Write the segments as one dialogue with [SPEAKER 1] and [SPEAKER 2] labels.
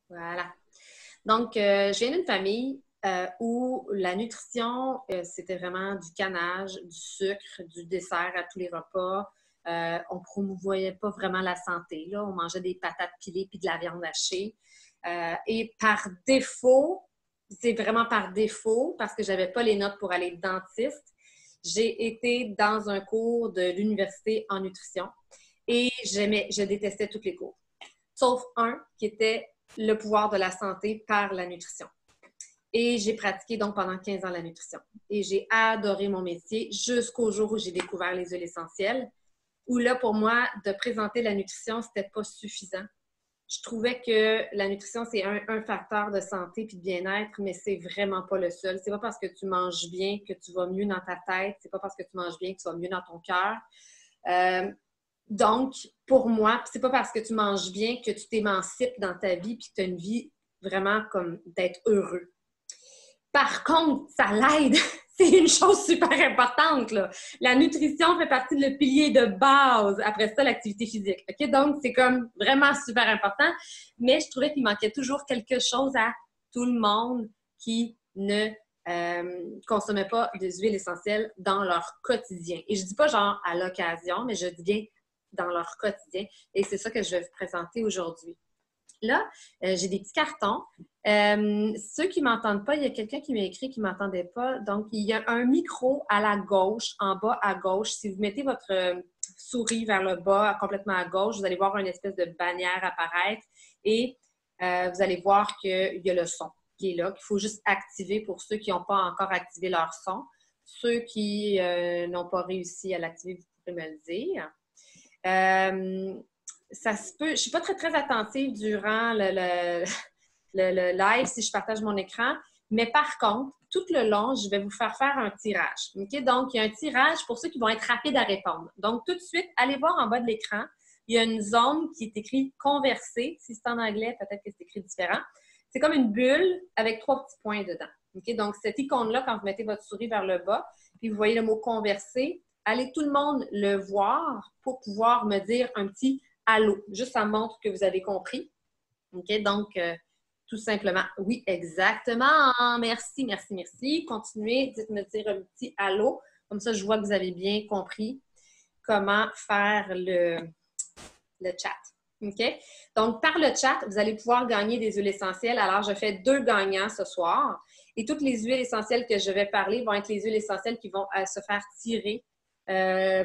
[SPEAKER 1] Voilà. Donc, je viens d'une famille où la nutrition, c'était vraiment du canage, du sucre, du dessert à tous les repas. On ne promouvoyait pas vraiment la santé, là. On mangeait des patates pilées puis de la viande hachée. Et par défaut, c'est vraiment par défaut, parce que je n'avais pas les notes pour aller dentiste, j'ai été dans un cours de l'université en nutrition et je détestais tous les cours, sauf un qui était le pouvoir de la santé par la nutrition. Et j'ai pratiqué donc pendant 15 ans la nutrition. Et j'ai adoré mon métier jusqu'au jour où j'ai découvert les huiles essentielles, où là, pour moi, de présenter la nutrition, c'était pas suffisant. Je trouvais que la nutrition, c'est un facteur de santé puis de bien-être, mais c'est vraiment pas le seul. C'est pas parce que tu manges bien que tu vas mieux dans ta tête. C'est pas parce que tu manges bien que tu vas mieux dans ton cœur. Euh, donc, pour moi, c'est pas parce que tu manges bien que tu t'émancipes dans ta vie puis que tu as une vie vraiment comme d'être heureux. Par contre, ça l'aide. C'est une chose super importante, là. La nutrition fait partie de le pilier de base. Après ça, l'activité physique. OK? Donc, c'est comme vraiment super important. Mais je trouvais qu'il manquait toujours quelque chose à tout le monde qui ne consommait pas des huiles essentielles dans leur quotidien. Et je dis pas genre à l'occasion, mais je dis bien dans leur quotidien. Et c'est ça que je vais vous présenter aujourd'hui. Là, j'ai des petits cartons. Ceux qui ne m'entendent pas, il y a quelqu'un qui m'a écrit qui ne m'entendait pas. Donc, il y a un micro à la gauche, en bas à gauche. Si vous mettez votre souris vers le bas, complètement à gauche, vous allez voir une espèce de bannière apparaître et vous allez voir qu'il y a le son qui est là, qu'il faut juste activer pour ceux qui n'ont pas encore activé leur son. Ceux qui n'ont pas réussi à l'activer, vous pouvez me le dire. Ça se peut, je ne suis pas très, très attentive durant le live si je partage mon écran, mais par contre, tout le long, je vais vous faire un tirage. Okay? Donc, il y a un tirage pour ceux qui vont être rapides à répondre. Donc, tout de suite, allez voir en bas de l'écran, il y a une zone qui est écrite converser. Si c'est en anglais, peut-être que c'est écrit différent. C'est comme une bulle avec 3 petits points dedans. Okay? Donc, cette icône-là, quand vous mettez votre souris vers le bas, puis vous voyez le mot converser, allez tout le monde le voir pour pouvoir me dire un petit allô. Juste, ça montre que vous avez compris. OK? Donc, tout simplement, oui, exactement. Merci, merci, merci. Continuez, dites-me dire un petit allô. Comme ça, je vois que vous avez bien compris comment faire le chat. OK? Donc, par le chat, vous allez pouvoir gagner des huiles essentielles. Alors, je fais 2 gagnants ce soir. Et toutes les huiles essentielles que je vais parler vont être les huiles essentielles qui vont se faire tirer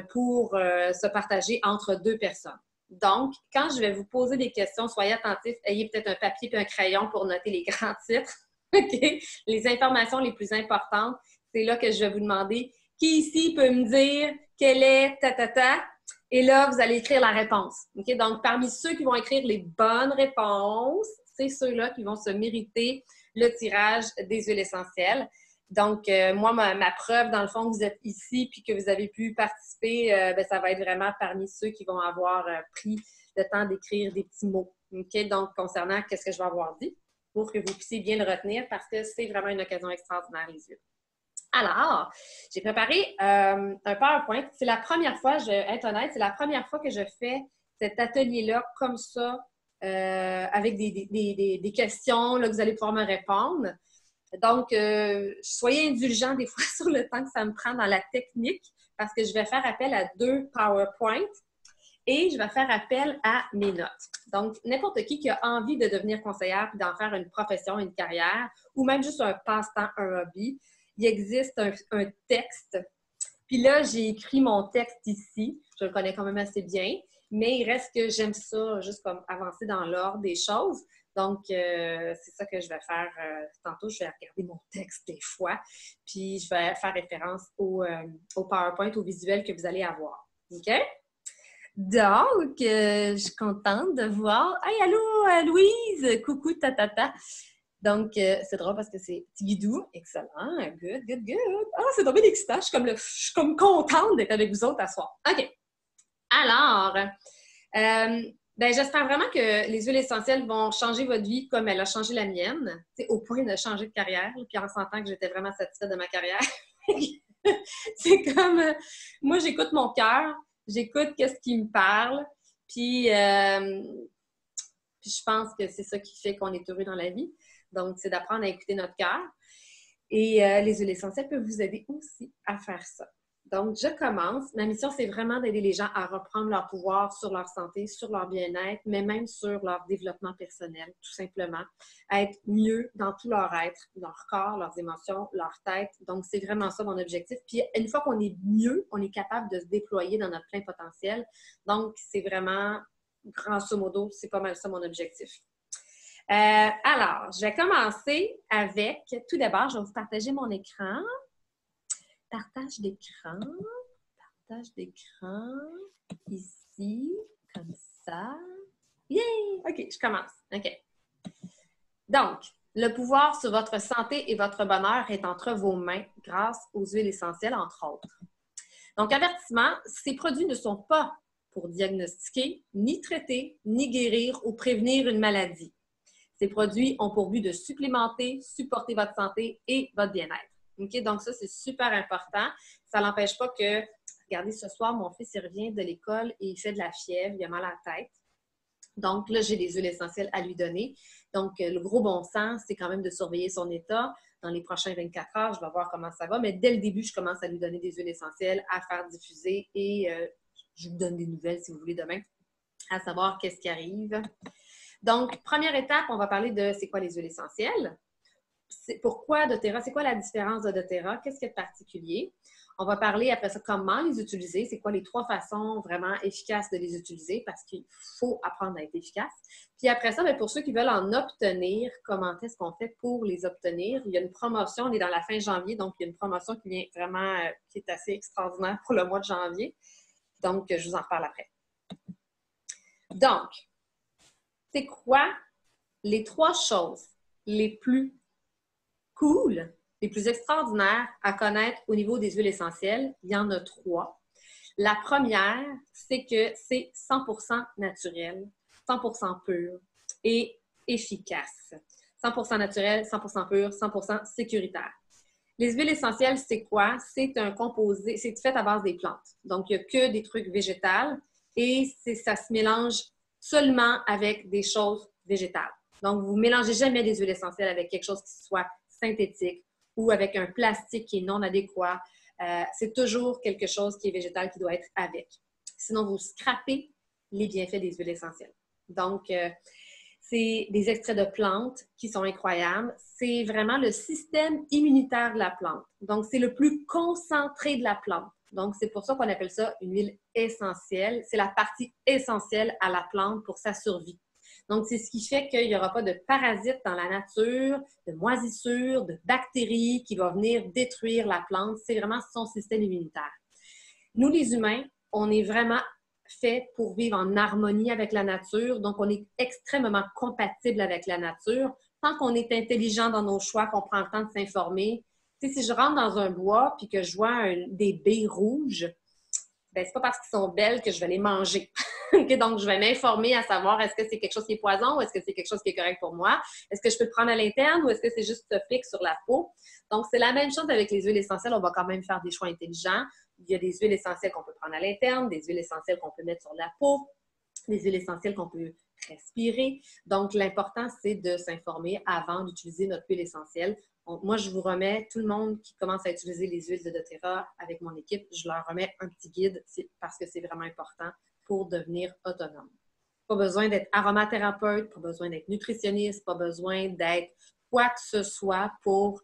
[SPEAKER 1] pour se partager entre 2 personnes. Donc, quand je vais vous poser des questions, soyez attentifs, ayez peut-être un papier et un crayon pour noter les grands titres. OK? Les informations les plus importantes, c'est là que je vais vous demander qui ici peut me dire quelle est ta. Et là, vous allez écrire la réponse. OK? Donc, parmi ceux qui vont écrire les bonnes réponses, c'est ceux-là qui vont se mériter le tirage des huiles essentielles. Donc, moi, ma preuve, dans le fond, que vous êtes ici puis que vous avez pu participer, ça va être vraiment parmi ceux qui vont avoir pris le temps d'écrire des petits mots. OK? Donc, concernant qu'est-ce que je vais avoir dit, pour que vous puissiez bien le retenir parce que c'est vraiment une occasion extraordinaire, les huiles. Alors, j'ai préparé un PowerPoint. C'est la première fois, je vais être honnête, c'est la première fois que je fais cet atelier-là comme ça, avec des questions là, que vous allez pouvoir me répondre. Donc, soyez indulgents des fois sur le temps que ça me prend dans la technique parce que je vais faire appel à 2 PowerPoints et je vais faire appel à mes notes. Donc, n'importe qui a envie de devenir conseillère puis d'en faire une profession, une carrière ou même juste un passe-temps, un hobby, il existe un texte. Puis là, j'ai écrit mon texte ici. Je le connais quand même assez bien, mais il reste que j'aime ça, juste comme avancer dans l'ordre des choses. Donc, c'est ça que je vais faire tantôt. Je vais regarder mon texte des fois, puis je vais faire référence au PowerPoint, au visuel que vous allez avoir. OK? Donc, je suis contente de voir. Hey, allô, Louise! Coucou, ta. Donc, c'est drôle parce que c'est Tigidou. Excellent. Good, good, good. Ah, c'est tombé excitant. Je suis comme contente d'être avec vous autres à soir. OK. Alors, j'espère vraiment que les huiles essentielles vont changer votre vie comme elle a changé la mienne, au point de changer de carrière. Puis en sentant que j'étais vraiment satisfaite de ma carrière. C'est comme, moi, j'écoute mon cœur, j'écoute qu'est-ce qui me parle, puis Puis je pense que c'est ça qui fait qu'on est heureux dans la vie. Donc, c'est d'apprendre à écouter notre cœur. Et les huiles essentielles peuvent vous aider aussi à faire ça. Donc, je commence. Ma mission, c'est vraiment d'aider les gens à reprendre leur pouvoir sur leur santé, sur leur bien-être, mais même sur leur développement personnel, tout simplement. À être mieux dans tout leur être, leur corps, leurs émotions, leur tête. Donc, c'est vraiment ça mon objectif. Puis, une fois qu'on est mieux, on est capable de se déployer dans notre plein potentiel. Donc, c'est vraiment, grosso modo, c'est pas mal ça mon objectif. Alors, je vais commencer avec, tout d'abord, je vais vous partager mon écran. Partage d'écran, ici, comme ça. Yay! OK, je commence. OK. Donc, le pouvoir sur votre santé et votre bonheur est entre vos mains grâce aux huiles essentielles, entre autres. Donc, avertissement, ces produits ne sont pas pour diagnostiquer, ni traiter, ni guérir ou prévenir une maladie. Ces produits ont pour but de supplémenter, supporter votre santé et votre bien-être. OK? Donc, ça, c'est super important. Ça n'empêche pas que, regardez, ce soir, mon fils, il revient de l'école et il fait de la fièvre, il a mal à la tête. Donc, là, j'ai des huiles essentielles à lui donner. Donc, le gros bon sens, c'est quand même de surveiller son état. Dans les prochains 24 heures, je vais voir comment ça va. Mais dès le début, je commence à lui donner des huiles essentielles à faire diffuser et je vous donne des nouvelles, si vous voulez, demain, à savoir qu'est-ce qui arrive. Donc, première étape, on va parler de c'est quoi les huiles essentielles. Pourquoi doTERRA? C'est quoi la différence de doTERRA? Qu'est-ce qu'il y a de particulier? On va parler après ça comment les utiliser. C'est quoi les 3 façons vraiment efficaces de les utiliser parce qu'il faut apprendre à être efficace. Puis après ça, bien, pour ceux qui veulent en obtenir, comment est-ce qu'on fait pour les obtenir? Il y a une promotion, on est dans la fin janvier, donc il y a une promotion qui vient vraiment, qui est assez extraordinaire pour le mois de janvier. Donc, je vous en reparle après. Donc, c'est quoi les 3 choses les plus cool, les plus extraordinaires à connaître au niveau des huiles essentielles? Il y en a 3. La première, c'est que c'est 100% naturel, 100% pur et efficace. 100% naturel, 100% pur, 100% sécuritaire. Les huiles essentielles, c'est quoi? C'est un composé, c'est fait à base des plantes. Donc, il n'y a que des trucs végétales et ça se mélange seulement avec des choses végétales. Donc, vous ne mélangez jamais des huiles essentielles avec quelque chose qui soit synthétique ou avec un plastique qui est non adéquat. C'est toujours quelque chose qui est végétal qui doit être avec. Sinon, vous scrapez les bienfaits des huiles essentielles. Donc, c'est des extraits de plantes qui sont incroyables. C'est vraiment le système immunitaire de la plante. Donc, c'est le plus concentré de la plante. Donc, c'est pour ça qu'on appelle ça une huile essentielle. C'est la partie essentielle à la plante pour sa survie. Donc, c'est ce qui fait qu'il n'y aura pas de parasites dans la nature, de moisissures, de bactéries qui vont venir détruire la plante. C'est vraiment son système immunitaire. Nous, les humains, on est vraiment fait pour vivre en harmonie avec la nature. Donc, on est extrêmement compatible avec la nature. Tant qu'on est intelligent dans nos choix, qu'on prend le temps de s'informer. Tu sais, si je rentre dans un bois puis que je vois des baies rouges, ben c'est pas parce qu'ils sont belles que je vais les manger. Okay? Donc, je vais m'informer à savoir est-ce que c'est quelque chose qui est poison ou est-ce que c'est quelque chose qui est correct pour moi? Est-ce que je peux le prendre à l'interne ou est-ce que c'est juste topique sur la peau? Donc, c'est la même chose avec les huiles essentielles. On va quand même faire des choix intelligents. Il y a des huiles essentielles qu'on peut prendre à l'interne, des huiles essentielles qu'on peut mettre sur la peau, des huiles essentielles qu'on peut respirer. Donc, l'important, c'est de s'informer avant d'utiliser notre huile essentielle. Donc, moi, je vous remets, tout le monde qui commence à utiliser les huiles de doTERRA avec mon équipe, je leur remets un petit guide parce que c'est vraiment important pour devenir autonome. Pas besoin d'être aromathérapeute, pas besoin d'être nutritionniste, pas besoin d'être quoi que ce soit pour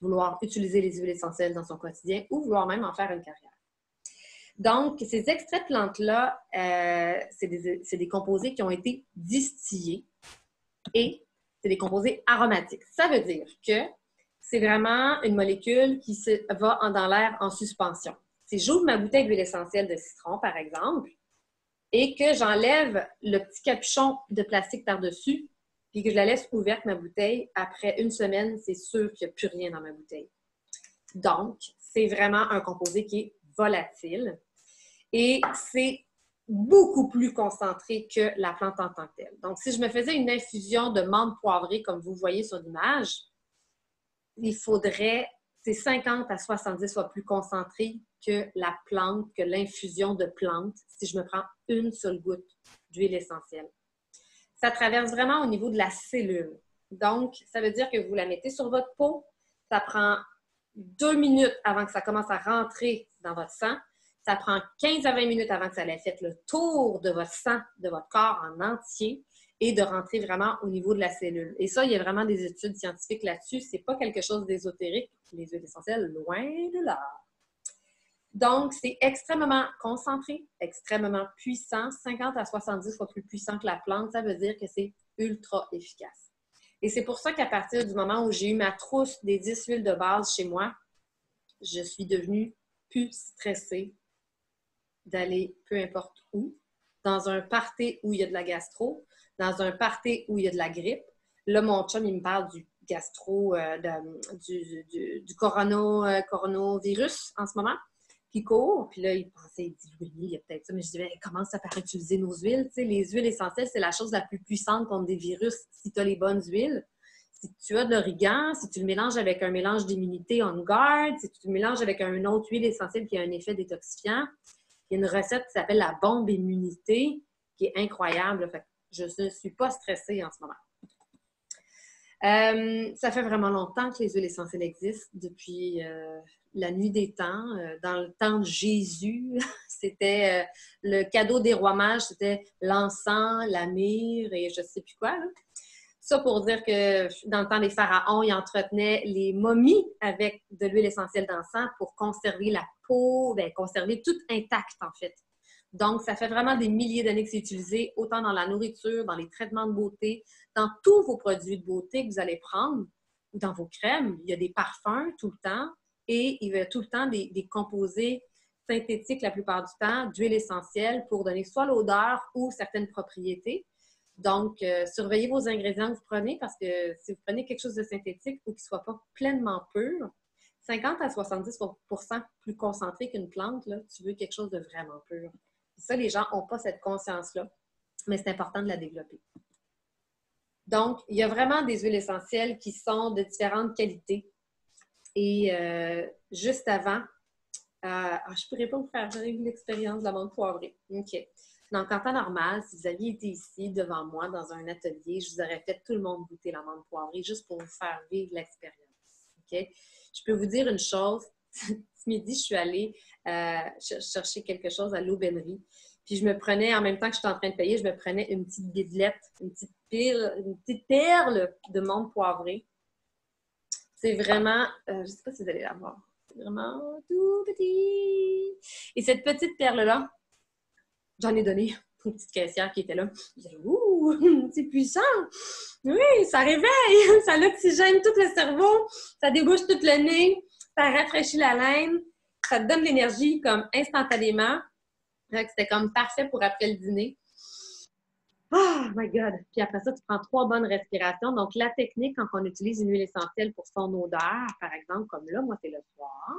[SPEAKER 1] vouloir utiliser les huiles essentielles dans son quotidien ou vouloir même en faire une carrière. Donc, ces extraits de plantes-là, c'est des composés qui ont été distillés et c'est des composés aromatiques. Ça veut dire que c'est vraiment une molécule qui va dans l'air en suspension. Si j'ouvre ma bouteille d'huile essentielle de citron, par exemple, et que j'enlève le petit capuchon de plastique par-dessus, puis que je la laisse ouverte, ma bouteille, après une semaine, c'est sûr qu'il n'y a plus rien dans ma bouteille. Donc, c'est vraiment un composé qui est volatile et c'est beaucoup plus concentré que la plante en tant que telle. Donc, si je me faisais une infusion de menthe poivrée, comme vous voyez sur l'image, il faudrait, c'est 50 à 70 fois plus concentré que la plante, que l'infusion de plante, si je me prends une seule goutte d'huile essentielle. ça traverse vraiment au niveau de la cellule. Donc, ça veut dire que vous la mettez sur votre peau, ça prend 2 minutes avant que ça commence à rentrer dans votre sang, ça prend 15 à 20 minutes avant que ça ait fait le tour de votre sang, de votre corps en entier, et de rentrer vraiment au niveau de la cellule. Et ça, il y a vraiment des études scientifiques là-dessus. C'est pas quelque chose d'ésotérique, les huiles essentielles, loin de là. Donc, c'est extrêmement concentré, extrêmement puissant, 50 à 70 fois plus puissant que la plante. Ça veut dire que c'est ultra efficace. Et c'est pour ça qu'à partir du moment où j'ai eu ma trousse des 10 huiles de base chez moi, je suis devenue plus stressée d'aller peu importe où, dans un party où il y a de la gastro, dans un party où il y a de la grippe. Là, mon chum, il me parle du gastro, du coronavirus en ce moment, qui court. Puis là, il pensait, il dit, oui, il y a peut-être ça. Mais je dis, comment ça par utiliser nos huiles? Tu sais, les huiles essentielles, c'est la chose la plus puissante contre des virus si tu as les bonnes huiles. Si tu as de l'origan, si tu le mélanges avec un mélange d'immunité on guard, si tu le mélanges avec une autre huile essentielle qui a un effet détoxifiant, il y a une recette qui s'appelle la bombe immunité qui est incroyable. Fait que je ne suis pas stressée en ce moment. Ça fait vraiment longtemps que les huiles essentielles existent, depuis la nuit des temps. Dans le temps de Jésus, c'était le cadeau des rois mages, c'était l'encens, la myrrhe et je ne sais plus quoi, là. Ça pour dire que dans le temps des pharaons, ils entretenaient les momies avec de l'huile essentielle d'encens pour conserver la peau, conserver tout intact en fait. Donc, ça fait vraiment des milliers d'années que c'est utilisé, autant dans la nourriture, dans les traitements de beauté, dans tous vos produits de beauté que vous allez prendre, ou dans vos crèmes. Il y a des parfums tout le temps et il y a tout le temps des composés synthétiques la plupart du temps, d'huile essentielle pour donner soit l'odeur ou certaines propriétés. Donc, surveillez vos ingrédients que vous prenez parce que si vous prenez quelque chose de synthétique ou qui ne soit pas pleinement pur, 50 à 70 % plus concentré qu'une plante, là, tu veux quelque chose de vraiment pur. Et ça, les gens n'ont pas cette conscience-là, mais c'est important de la développer. Donc, il y a vraiment des huiles essentielles qui sont de différentes qualités. Et juste avant, je ne pourrais pas vous faire vivre l'expérience de la menthe poivrée. OK. Donc, en temps normal, si vous aviez été ici devant moi dans un atelier, je vous aurais fait tout le monde goûter la menthe poivrée juste pour vous faire vivre l'expérience. OK? Je peux vous dire une chose. Ce midi, je suis allée chercher quelque chose à l'aubainerie. Puis je me prenais, en même temps que j'étais en train de payer, je me prenais une petite bidelette, une petite perle de menthe poivrée. C'est vraiment, je ne sais pas si vous allez la voir. C'est vraiment tout petit. Et cette petite perle-là, j'en ai donné une petite caissière qui était là. Je disais, ouh, c'est puissant! Oui, ça réveille, ça oxygène tout le cerveau, ça débouche tout le nez, ça rafraîchit la laine, ça te donne l'énergie comme instantanément. C'était comme parfait pour après le dîner. Oh my God! Puis après ça, tu prends 3 bonnes respirations. Donc, la technique, quand on utilise une huile essentielle pour son odeur, par exemple, comme là, moi, c'est le soir.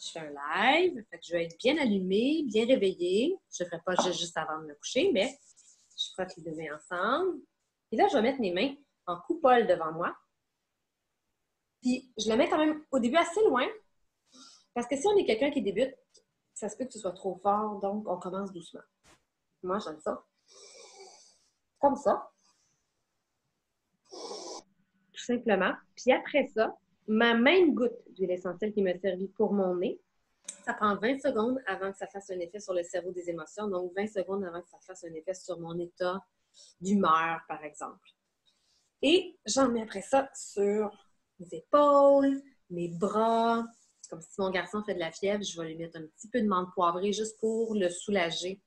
[SPEAKER 1] Je fais un live, fait que je vais être bien allumée, bien réveillée. Je ne ferai pas juste avant de me coucher, mais je frotte les deux mains ensemble. Et là, je vais mettre mes mains en coupole devant moi. Puis, je la mets quand même au début assez loin, parce que si on est quelqu'un qui débute, ça se peut que ce soit trop fort, donc on commence doucement. Moi, j'aime ça. Comme ça. Tout simplement. Puis après ça, ma même goutte d'huile essentielle qui m'a servi pour mon nez, ça prend 20 secondes avant que ça fasse un effet sur le cerveau des émotions. Donc, 20 secondes avant que ça fasse un effet sur mon état d'humeur, par exemple. Et j'en mets après ça sur mes épaules, mes bras. Comme si mon garçon fait de la fièvre, je vais lui mettre un petit peu de menthe poivrée juste pour le soulager.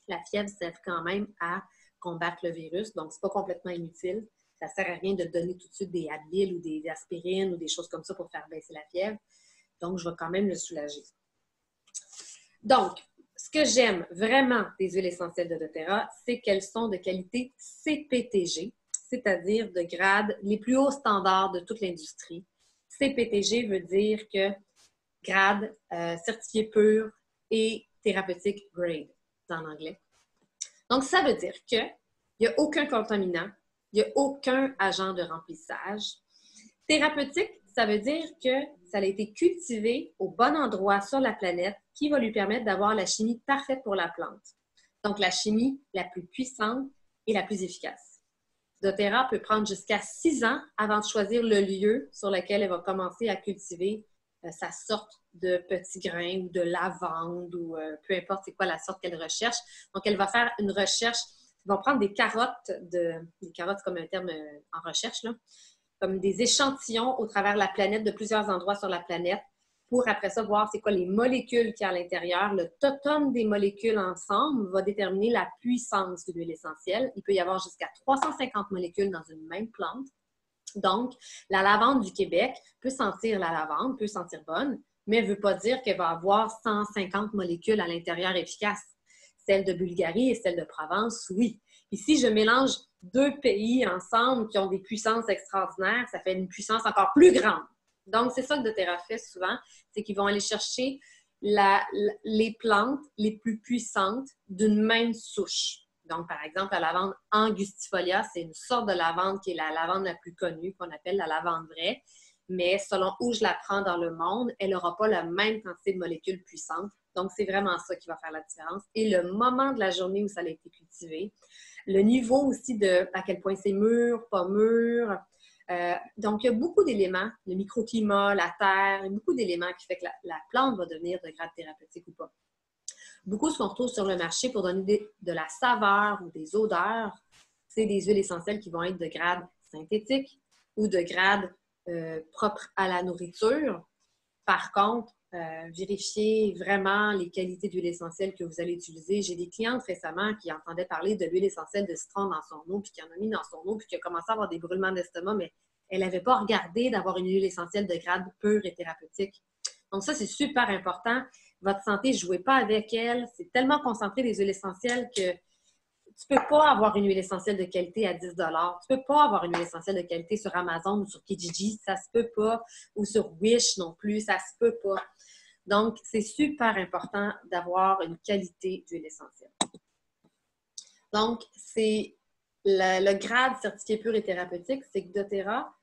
[SPEAKER 1] La fièvre sert quand même à combattre le virus, donc c'est pas complètement inutile. Ça sert à rien de donner tout de suite des Advil ou des aspirines ou des choses comme ça pour faire baisser la fièvre. Donc, je vais quand même le soulager. Donc, ce que j'aime vraiment des huiles essentielles de doTERRA, c'est qu'elles sont de qualité CPTG, c'est-à-dire de grade les plus hauts standards de toute l'industrie. CPTG veut dire que grade certifié pur et thérapeutique grade en anglais. Donc, ça veut dire qu'il n'y a aucun contaminant, il n'y a aucun agent de remplissage. Thérapeutique, ça veut dire que ça a été cultivé au bon endroit sur la planète qui va lui permettre d'avoir la chimie parfaite pour la plante. Donc, la chimie la plus puissante et la plus efficace. doTERRA peut prendre jusqu'à 6 ans avant de choisir le lieu sur lequel elle va commencer à cultiver sa sorte de petits grains ou de lavande ou peu importe c'est quoi la sorte qu'elle recherche. Donc, elle va faire une recherche. Ils vont prendre des carottes, des carottes comme un terme en recherche, là, comme des échantillons au travers de la planète, de plusieurs endroits sur la planète, pour après ça voir c'est quoi les molécules qu'il y a à l'intérieur. Le totum des molécules ensemble va déterminer la puissance de l'huile essentielle. Il peut y avoir jusqu'à 350 molécules dans une même plante. Donc, la lavande du Québec peut sentir la lavande, peut sentir bonne, mais ne veut pas dire qu'elle va avoir 150 molécules à l'intérieur efficaces. Celle de Bulgarie et celle de Provence, oui. Ici, je mélange 2 pays ensemble qui ont des puissances extraordinaires, ça fait une puissance encore plus grande. Donc, c'est ça que doTERRA fait souvent, c'est qu'ils vont aller chercher les plantes les plus puissantes d'une même souche. Donc, par exemple, la lavande angustifolia, c'est une sorte de lavande qui est la lavande la plus connue, qu'on appelle la lavande vraie. Mais selon où je la prends dans le monde, elle n'aura pas la même quantité de molécules puissantes. Donc, c'est vraiment ça qui va faire la différence. Et le moment de la journée où ça a été cultivé, le niveau aussi de à quel point c'est mûr, pas mûr. Donc, il y a beaucoup d'éléments, le microclimat, la terre, il y a beaucoup d'éléments qui font que la plante va devenir de grade thérapeutique ou pas. Beaucoup ce qu'on retrouve sur le marché pour donner de la saveur ou des odeurs, c'est des huiles essentielles qui vont être de grade synthétique ou de grade propre à la nourriture. Par contre, vérifiez vraiment les qualités d'huile essentielle que vous allez utiliser. J'ai des clientes récemment qui entendaient parler de l'huile essentielle de citron dans son eau, puis qui en a mis dans son eau, puis qui a commencé à avoir des brûlements d'estomac, mais elle n'avait pas regardé d'avoir une huile essentielle de grade pur et thérapeutique. Donc ça, c'est super important. Votre santé, ne jouez pas avec elle. C'est tellement concentré des huiles essentielles que tu ne peux pas avoir une huile essentielle de qualité à 10 $. Tu ne peux pas avoir une huile essentielle de qualité sur Amazon ou sur Kijiji, ça se peut pas. Ou sur Wish non plus, ça se peut pas. Donc, c'est super important d'avoir une qualité d'huile essentielle. Donc, c'est le grade certifié pur et thérapeutique, c'est que doTERRA,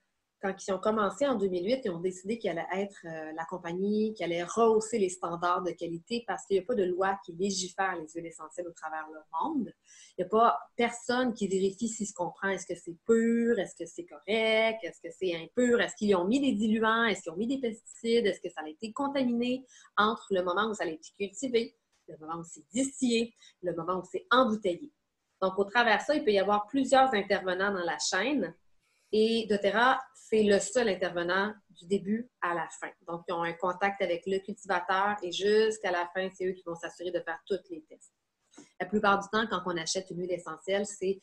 [SPEAKER 1] quand ils ont commencé en 2008, ils ont décidé qu'elle allait être la compagnie, qu'elle allait rehausser les standards de qualité parce qu'il n'y a pas de loi qui légifère les huiles essentielles au travers le monde. Il n'y a pas personne qui vérifie si se comprend, est-ce que c'est pur, est-ce que c'est correct, est-ce que c'est impur, est-ce qu'ils ont mis des diluants, est-ce qu'ils ont mis des pesticides, est-ce que ça a été contaminé entre le moment où ça a été cultivé, le moment où c'est distillé, le moment où c'est embouteillé. Donc, au travers de ça, il peut y avoir plusieurs intervenants dans la chaîne. Et doTERRA, c'est le seul intervenant du début à la fin. Donc, ils ont un contact avec le cultivateur et jusqu'à la fin, c'est eux qui vont s'assurer de faire tous les tests. La plupart du temps, quand on achète une huile essentielle, c'est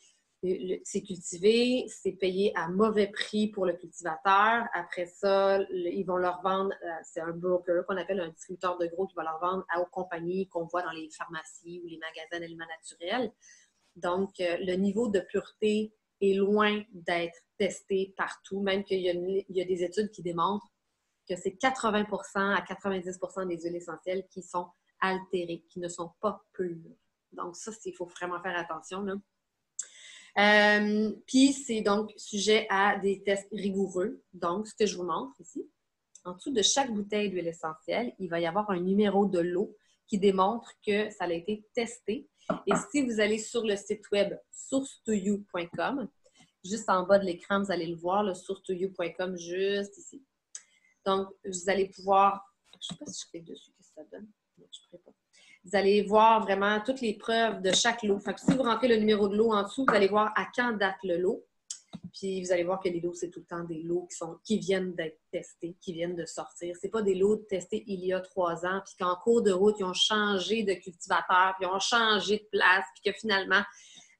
[SPEAKER 1] cultivé, c'est payé à mauvais prix pour le cultivateur. Après ça, ils vont leur vendre, c'est un broker qu'on appelle un distributeur de gros qui va leur vendre aux compagnies qu'on voit dans les pharmacies ou les magasins d'aliments naturels. Donc, le niveau de pureté est loin d'être testé partout, même qu'il y a des études qui démontrent que c'est 80% à 90% des huiles essentielles qui sont altérées, qui ne sont pas pures. Donc, ça, il faut vraiment faire attention, là. Puis, c'est donc sujet à des tests rigoureux. Donc, ce que je vous montre ici, en dessous de chaque bouteille d'huile essentielle, il va y avoir un numéro de lot qui démontre que ça a été testé. Et si vous allez sur le site web source2you.com, juste en bas de l'écran, vous allez le voir, le source2you.com, juste ici. Donc, vous allez pouvoir, je ne sais pas si je clique dessus, qu'est-ce que ça donne? Non, je ne pourrais pas. Vous allez voir vraiment toutes les preuves de chaque lot. Fait que si vous rentrez le numéro de lot en dessous, vous allez voir à quand date le lot. Puis vous allez voir que les lots, c'est tout le temps des lots qui viennent d'être testés, qui viennent de sortir. Ce n'est pas des lots testés il y a 3 ans, puis qu'en cours de route, ils ont changé de cultivateur, puis ils ont changé de place, puis que finalement,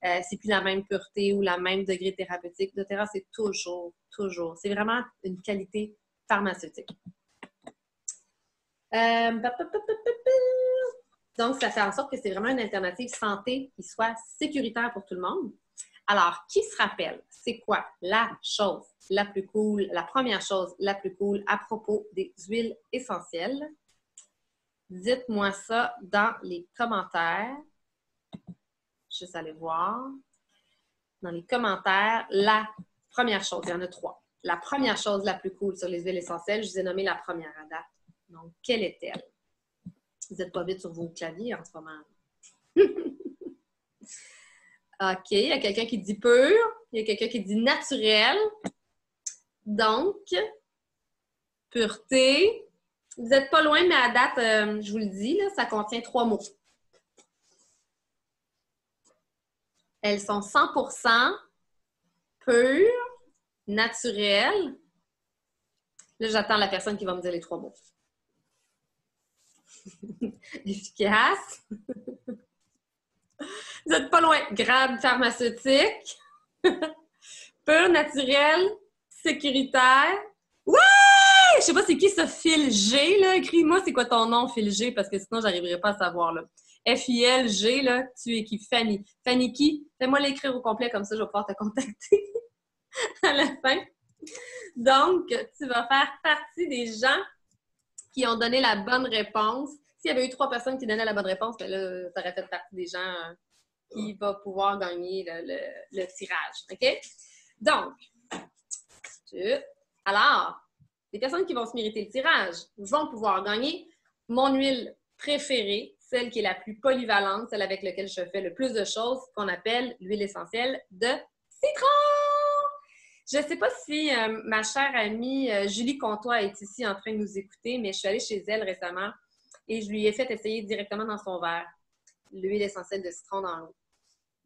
[SPEAKER 1] c'est plus la même pureté ou la même degré thérapeutique. doTERRA, c'est toujours. C'est vraiment une qualité pharmaceutique. Donc, ça fait en sorte que c'est vraiment une alternative santé qui soit sécuritaire pour tout le monde. Alors, qui se rappelle, c'est quoi la chose la plus cool, la première chose la plus cool à propos des huiles essentielles? Dites-moi ça dans les commentaires. Juste aller voir. Dans les commentaires, la première chose, il y en a 3. La première chose la plus cool sur les huiles essentielles, je vous ai nommé la première à date. Donc, quelle est-elle? Vous n'êtes pas vite sur vos claviers en ce moment. OK, il y a quelqu'un qui dit pur. Il y a quelqu'un qui dit naturel. Donc, pureté. Vous n'êtes pas loin, mais à date, je vous le dis, là, ça contient 3 mots. Elles sont 100% pures, naturelles. Là, j'attends la personne qui va me dire les 3 mots. Efficace. Vous n'êtes pas loin. Grade pharmaceutique. Pur, naturel, sécuritaire. Ouais! Je sais pas c'est qui ça, Phil G, là. Écris-moi c'est quoi ton nom, Phil G, parce que sinon, j'arriverai pas à savoir, là. F-I-L-G, là. Tu es qui? Fanny. Fanny qui? Fais-moi l'écrire au complet, comme ça, je vais pouvoir te contacter à la fin. Donc, tu vas faire partie des gens qui ont donné la bonne réponse. S'il y avait eu 3 personnes qui donnaient la bonne réponse, ben là, tu aurais fait partie des gens qui vont pouvoir gagner le tirage. OK? Donc, alors, les personnes qui vont se mériter le tirage vont pouvoir gagner mon huile préférée, celle qui est la plus polyvalente, celle avec laquelle je fais le plus de choses, qu'on appelle l'huile essentielle de citron! Je ne sais pas si ma chère amie Julie Comtois est ici en train de nous écouter, mais je suis allée chez elle récemment et je lui ai fait essayer directement dans son verre l'huile essentielle de citron dans l'eau.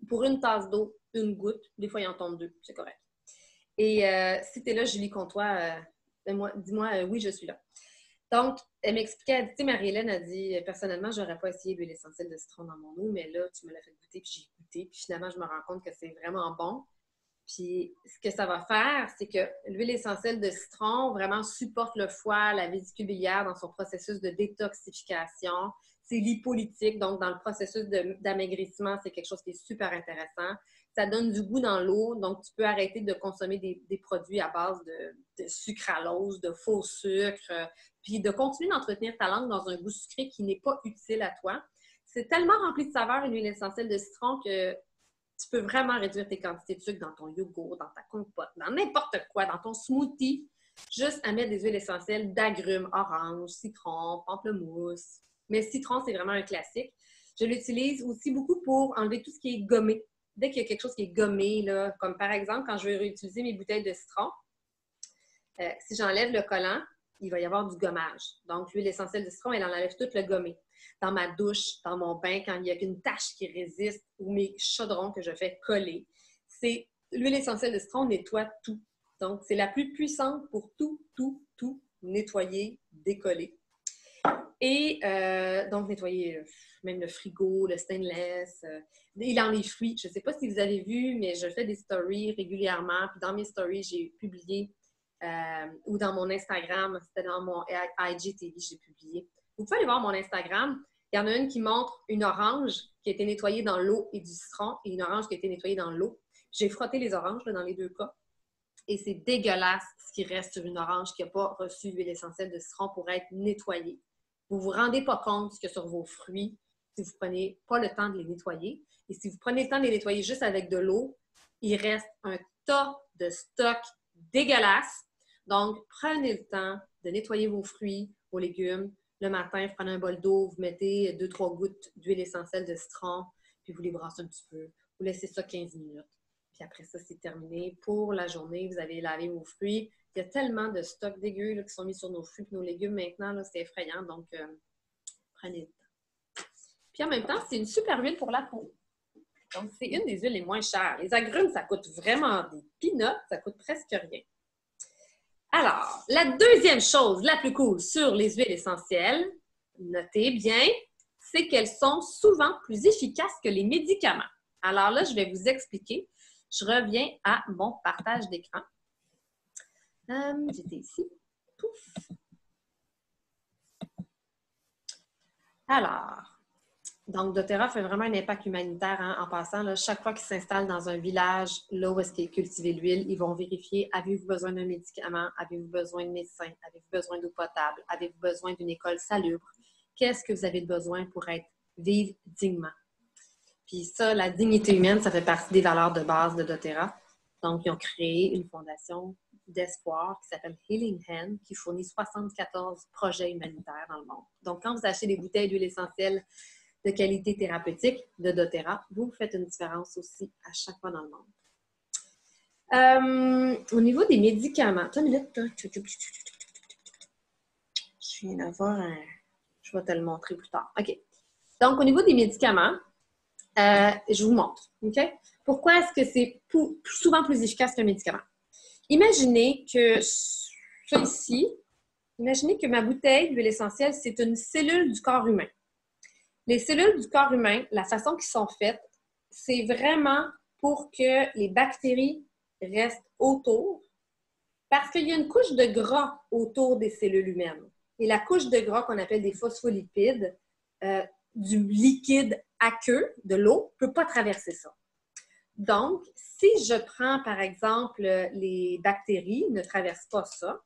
[SPEAKER 1] Pour une tasse d'eau, une goutte, des fois il en tombe 2, c'est correct. Et si tu es là, Julie Comtois, dis-moi oui, je suis là. Donc, elle m'expliquait, elle dit, tu sais, Marie-Hélène a dit, personnellement, je n'aurais pas essayé l'huile essentielle de citron dans mon eau, mais là, tu me l'as fait goûter, puis j'ai goûté, puis finalement, je me rends compte que c'est vraiment bon. Puis, ce que ça va faire, c'est que l'huile essentielle de citron vraiment supporte le foie, la vésicule biliaire dans son processus de détoxification. C'est lipolytique, donc dans le processus d'amaigrissement, c'est quelque chose qui est super intéressant. Ça donne du goût dans l'eau, donc tu peux arrêter de consommer des produits à base de sucralose, de faux sucre, puis de continuer d'entretenir ta langue dans un goût sucré qui n'est pas utile à toi. C'est tellement rempli de saveurs, une huile essentielle de citron, que tu peux vraiment réduire tes quantités de sucre dans ton yogourt, dans ta compote, dans n'importe quoi, dans ton smoothie, juste à mettre des huiles essentielles d'agrumes, orange, citron, pamplemousse. Mais citron, c'est vraiment un classique. Je l'utilise aussi beaucoup pour enlever tout ce qui est gommé. Dès qu'il y a quelque chose qui est gommé, là, comme par exemple, quand je vais réutiliser mes bouteilles de citron, si j'enlève le collant, il va y avoir du gommage. Donc, l'huile essentielle de citron, elle enlève tout le gommé. Dans ma douche, dans mon bain, quand il n'y a qu'une tache qui résiste, ou mes chaudrons que je fais coller, c'est l'huile essentielle de citron nettoie tout. Donc, c'est la plus puissante pour tout nettoyer, décoller. Et donc, nettoyer même le frigo, le stainless, il en est fruits. Je ne sais pas si vous avez vu, mais je fais des stories régulièrement. Puis dans mes stories, j'ai publié, ou dans mon Instagram, c'était dans mon IGTV, j'ai publié. Vous pouvez aller voir mon Instagram. Il y en a une qui montre une orange qui a été nettoyée dans l'eau et du citron et une orange qui a été nettoyée dans l'eau. J'ai frotté les oranges là, dans les 2 cas. Et c'est dégueulasse ce qui reste sur une orange qui n'a pas reçu l'huile essentielle de citron pour être nettoyée. Vous ne vous rendez pas compte que sur vos fruits, si vous ne prenez pas le temps de les nettoyer, et si vous prenez le temps de les nettoyer juste avec de l'eau, il reste un tas de stock dégueulasse. Donc, prenez le temps de nettoyer vos fruits, vos légumes. Le matin, vous prenez un bol d'eau, vous mettez 2-3 gouttes d'huile essentielle de citron, puis vous les brassez un petit peu. Vous laissez ça 15 minutes. Puis après ça, c'est terminé. Pour la journée, vous avez lavé vos fruits. Il y a tellement de stocks dégueux là, qui sont mis sur nos fruits et nos légumes maintenant. C'est effrayant. Donc, prenez le temps. Puis en même temps, c'est une super huile pour la peau. Donc, c'est une des huiles les moins chères. Les agrumes, ça coûte vraiment des peanuts. Ça coûte presque rien. Alors, la deuxième chose la plus cool sur les huiles essentielles, notez bien, c'est qu'elles sont souvent plus efficaces que les médicaments. Alors là, je vais vous expliquer. Je reviens à mon partage d'écran. J'étais ici. Pouf. Alors, donc doTERRA fait vraiment un impact humanitaire en passant. Là, chaque fois qu'ils s'installent dans un village, là où est-ce qu'est cultivée l'huile, ils vont vérifier, avez-vous besoin d'un médicament? Avez-vous besoin de médecin? Avez-vous besoin d'eau potable? Avez-vous besoin d'une école salubre? Qu'est-ce que vous avez besoin pour vivre dignement? Puis ça, la dignité humaine, ça fait partie des valeurs de base de doTERRA. Donc, ils ont créé une fondation d'espoir qui s'appelle Healing Hand, qui fournit 74 projets humanitaires dans le monde. Donc, quand vous achetez des bouteilles d'huile essentielle de qualité thérapeutique de doTERRA, vous faites une différence aussi à chaque fois dans le monde. Au niveau des médicaments, attends une minute. Je viens d'avoir un... Je vais te le montrer plus tard. OK. Donc, au niveau des médicaments, je vous montre. OK? Pourquoi est-ce que c'est souvent plus efficace qu'un médicament? Imaginez que ça ici, imaginez que ma bouteille d'huile essentielle, c'est une cellule du corps humain. Les cellules du corps humain, la façon qu'ils sont faites, c'est vraiment pour que les bactéries restent autour, parce qu'il y a une couche de gras autour des cellules humaines. Et la couche de gras qu'on appelle des phospholipides, du liquide aqueux, de l'eau, ne peut pas traverser ça. Donc, si je prends, par exemple, les bactéries, ne traversent pas ça.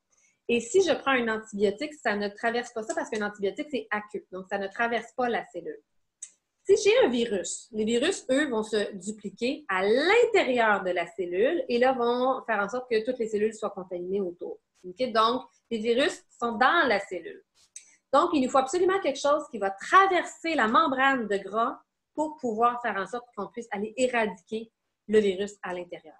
[SPEAKER 1] Et si je prends un antibiotique, ça ne traverse pas ça parce qu'un antibiotique, c'est aqueux. Donc, ça ne traverse pas la cellule. Si j'ai un virus, les virus, eux, vont se dupliquer à l'intérieur de la cellule et là, vont faire en sorte que toutes les cellules soient contaminées autour. Okay? Donc, les virus sont dans la cellule. Donc, il nous faut absolument quelque chose qui va traverser la membrane de gras pour pouvoir faire en sorte qu'on puisse aller éradiquer le virus à l'intérieur.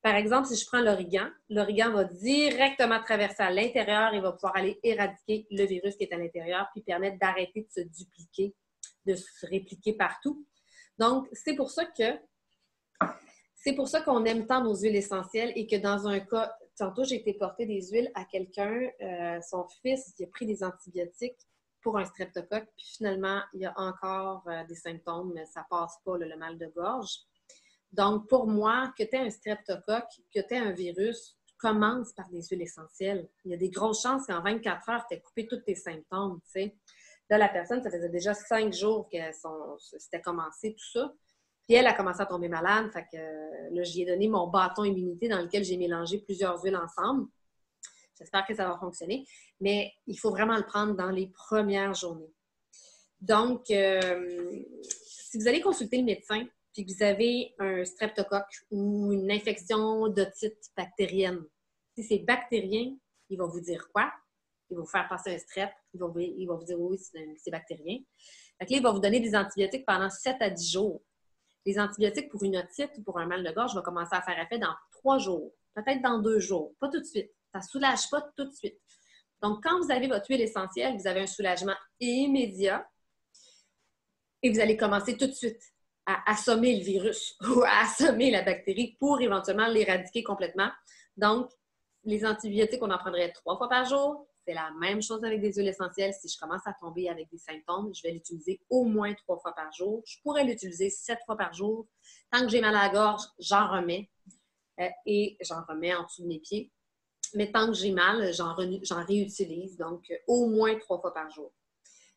[SPEAKER 1] Par exemple, si je prends l'origan va directement traverser à l'intérieur et va pouvoir aller éradiquer le virus qui est à l'intérieur puis permettre d'arrêter de se dupliquer, de se répliquer partout. Donc, c'est pour ça qu'on aime tant nos huiles essentielles et que dans un cas, tantôt, j'ai été porter des huiles à quelqu'un, son fils, il a pris des antibiotiques pour un streptocoque, puis finalement, il y a encore des symptômes, mais ça passe pas, le mal de gorge. Donc, pour moi, que tu aies un streptocoque, que tu aies un virus, commence par des huiles essentielles. Il y a des grosses chances qu'en 24 heures, tu aies coupé tous tes symptômes, tu sais. Là, la personne, ça faisait déjà 5 jours que c'était commencé, tout ça. Puis elle a commencé à tomber malade, fait que là, j'y ai donné mon bâton immunité dans lequel j'ai mélangé plusieurs huiles ensemble. J'espère que ça va fonctionner, mais il faut vraiment le prendre dans les premières journées. Donc, si vous allez consulter le médecin, puis que vous avez un streptocoque ou une infection d'otite bactérienne, si c'est bactérien, il va vous dire quoi? Il va vous faire passer un strep, il va vous dire oui, c'est bactérien. Fait que là, il va vous donner des antibiotiques pendant 7 à 10 jours. Les antibiotiques pour une otite ou pour un mal de gorge vont commencer à faire effet dans 3 jours, peut-être dans 2 jours, pas tout de suite. Ça ne soulage pas tout de suite. Donc, quand vous avez votre huile essentielle, vous avez un soulagement immédiat et vous allez commencer tout de suite à assommer le virus ou à assommer la bactérie pour éventuellement l'éradiquer complètement. Donc, les antibiotiques, on en prendrait 3 fois par jour. C'est la même chose avec des huiles essentielles. Si je commence à tomber avec des symptômes, je vais l'utiliser au moins 3 fois par jour. Je pourrais l'utiliser 7 fois par jour. Tant que j'ai mal à la gorge, j'en remets et j'en remets en dessous de mes pieds. Mais tant que j'ai mal, j'en réutilise. Donc, au moins 3 fois par jour.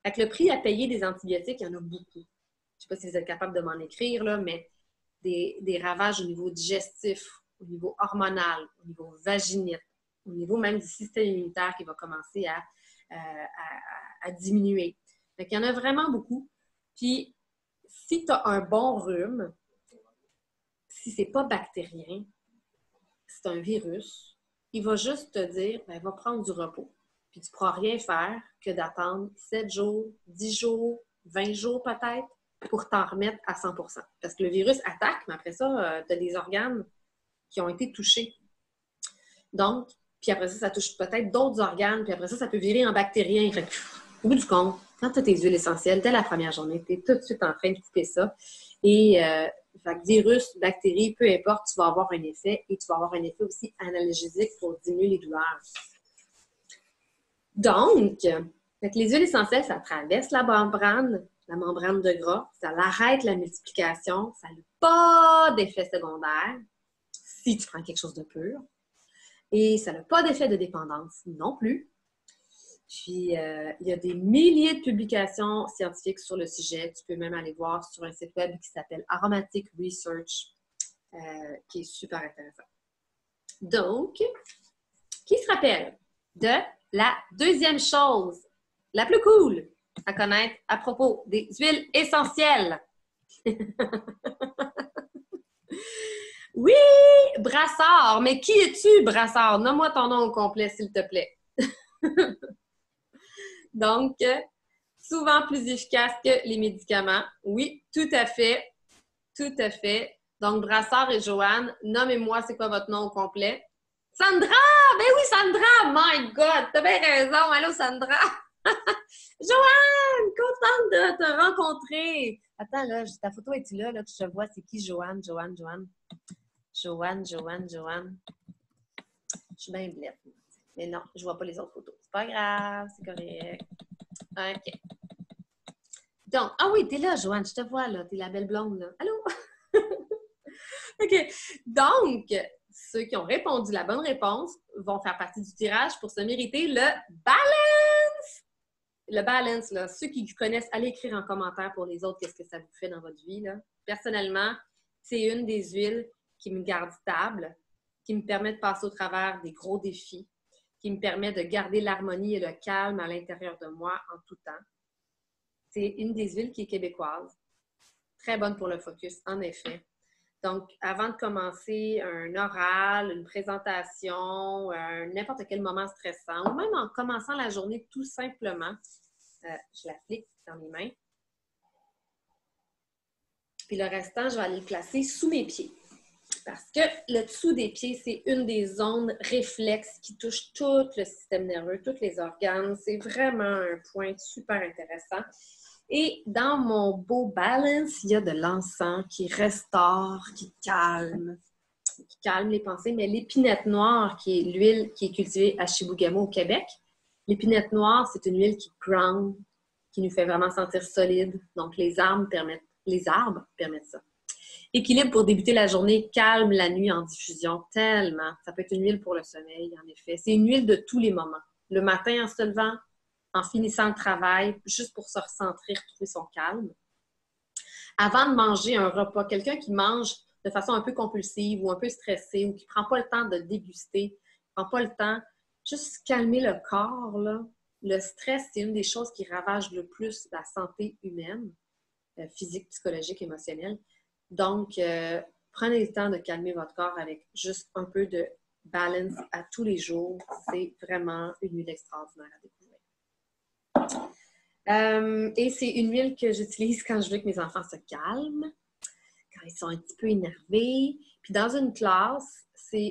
[SPEAKER 1] Fait que le prix à payer des antibiotiques, il y en a beaucoup. Je ne sais pas si vous êtes capable de m'en écrire, là, mais des ravages au niveau digestif, au niveau hormonal, au niveau vaginite, au niveau même du système immunitaire qui va commencer à diminuer. Fait qu'il y en a vraiment beaucoup. Puis, si tu as un bon rhume, si c'est pas bactérien, c'est un virus, il va juste te dire, ben, va prendre du repos. Puis tu ne pourras rien faire que d'attendre 7 jours, 10 jours, 20 jours peut-être pour t'en remettre à 100%. Parce que le virus attaque, mais après ça, tu as des organes qui ont été touchés. Donc, puis après ça, ça touche peut-être d'autres organes, puis après ça, ça peut virer en bactérien. Fait que, au bout du compte, quand tu as tes huiles essentielles, dès la première journée, tu es tout de suite en train de couper ça. Et fait que virus, bactéries, peu importe, tu vas avoir un effet et tu vas avoir un effet aussi analgésique pour diminuer les douleurs. Donc, les huiles essentielles, ça traverse la membrane de gras, ça arrête la multiplication, ça n'a pas d'effet secondaire si tu prends quelque chose de pur. Et ça n'a pas d'effet de dépendance non plus. Puis, il y a des milliers de publications scientifiques sur le sujet. Tu peux même aller voir sur un site web qui s'appelle Aromatic Research, qui est super intéressant. Donc, qui se rappelle de la deuxième chose la plus cool à connaître à propos des huiles essentielles? Oui, Brassard. Mais qui es-tu, Brassard? Nomme-moi ton nom au complet, s'il te plaît. Donc, souvent plus efficace que les médicaments. Oui, tout à fait. Tout à fait. Donc, Brassard et Joanne, nommez-moi, c'est quoi votre nom au complet? Sandra! Ben oui, Sandra! My God! T'as bien raison! Allô, Sandra! Joanne! Contente de te rencontrer! Attends, là, ta photo est-tu là, là, que je te vois? C'est qui, Joanne? Joanne? Je suis bien blette. Mais non, je vois pas les autres photos. C'est pas grave, c'est correct. OK. Donc, ah oui, t'es là, Joanne, je te vois, là. T'es la belle blonde, là. Allô? OK. Donc, ceux qui ont répondu la bonne réponse vont faire partie du tirage pour se mériter le balance. Le balance, là, ceux qui connaissent, allez écrire en commentaire pour les autres qu'est-ce que ça vous fait dans votre vie, là. Personnellement, c'est une des huiles qui me garde stable, qui me permet de passer au travers des gros défis, qui me permet de garder l'harmonie et le calme à l'intérieur de moi en tout temps. C'est une des huiles qui est québécoise. Très bonne pour le focus, en effet. Donc, avant de commencer un oral, une présentation, n'importe quel moment stressant, ou même en commençant la journée tout simplement, je l'applique dans mes mains. Puis le restant, je vais aller le placer sous mes pieds. Parce que le dessous des pieds, c'est une des zones réflexes qui touche tout le système nerveux, tous les organes. C'est vraiment un point super intéressant. Et dans mon beau balance, il y a de l'encens qui restaure, qui calme les pensées. Mais l'épinette noire, qui est l'huile qui est cultivée à Chibougamau au Québec, l'épinette noire, c'est une huile qui ground, qui nous fait vraiment sentir solide. Donc, les arbres permettent ça. Équilibre pour débuter la journée, calme la nuit en diffusion, tellement. Ça peut être une huile pour le sommeil, en effet. C'est une huile de tous les moments. Le matin en se levant, en finissant le travail, juste pour se recentrer, retrouver son calme. Avant de manger un repas, quelqu'un qui mange de façon un peu compulsive ou un peu stressée ou qui ne prend pas le temps de déguster, ne prend pas le temps, juste calmer le corps, là. Le stress, c'est une des choses qui ravage le plus la santé humaine, physique, psychologique, émotionnelle. Donc, prenez le temps de calmer votre corps avec juste un peu de balance à tous les jours. C'est vraiment une huile extraordinaire à découvrir. Et c'est une huile que j'utilise quand je veux que mes enfants se calment, quand ils sont un petit peu énervés. Puis dans une classe,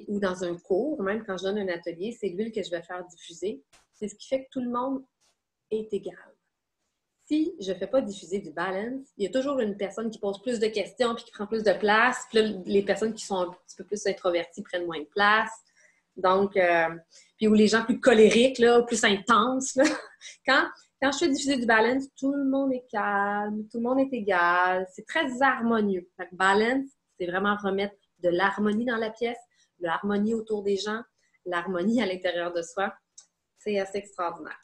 [SPEAKER 1] ou dans un cours, même quand je donne un atelier, c'est l'huile que je vais faire diffuser. C'est ce qui fait que tout le monde est égal. Si je ne fais pas diffuser du balance, il y a toujours une personne qui pose plus de questions puis qui prend plus de place. Puis là, les personnes qui sont un petit peu plus introverties prennent moins de place. Donc, puis où les gens plus colériques, là, plus intenses, là, quand je fais diffuser du balance, tout le monde est calme, tout le monde est égal. C'est très harmonieux. Fait que balance, c'est vraiment remettre de l'harmonie dans la pièce, de l'harmonie autour des gens, l'harmonie à l'intérieur de soi. C'est assez extraordinaire.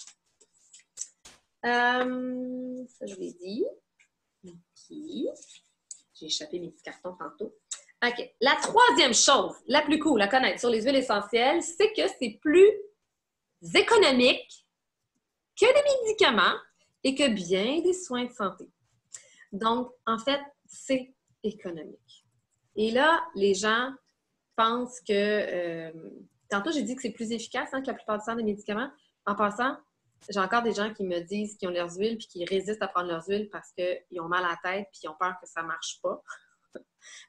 [SPEAKER 1] Ça, je l'ai dit. OK. J'ai échappé mes petits cartons tantôt. OK. La troisième chose, la plus cool à connaître sur les huiles essentielles, c'est que c'est plus économique que les médicaments et que bien des soins de santé. Donc, en fait, c'est économique. Et là, les gens pensent que... tantôt, j'ai dit que c'est plus efficace que la plupart du temps des médicaments. En passant, j'ai encore des gens qui me disent qu'ils ont leurs huiles puis qu'ils résistent à prendre leurs huiles parce qu'ils ont mal à la tête puis ils ont peur que ça ne marche pas.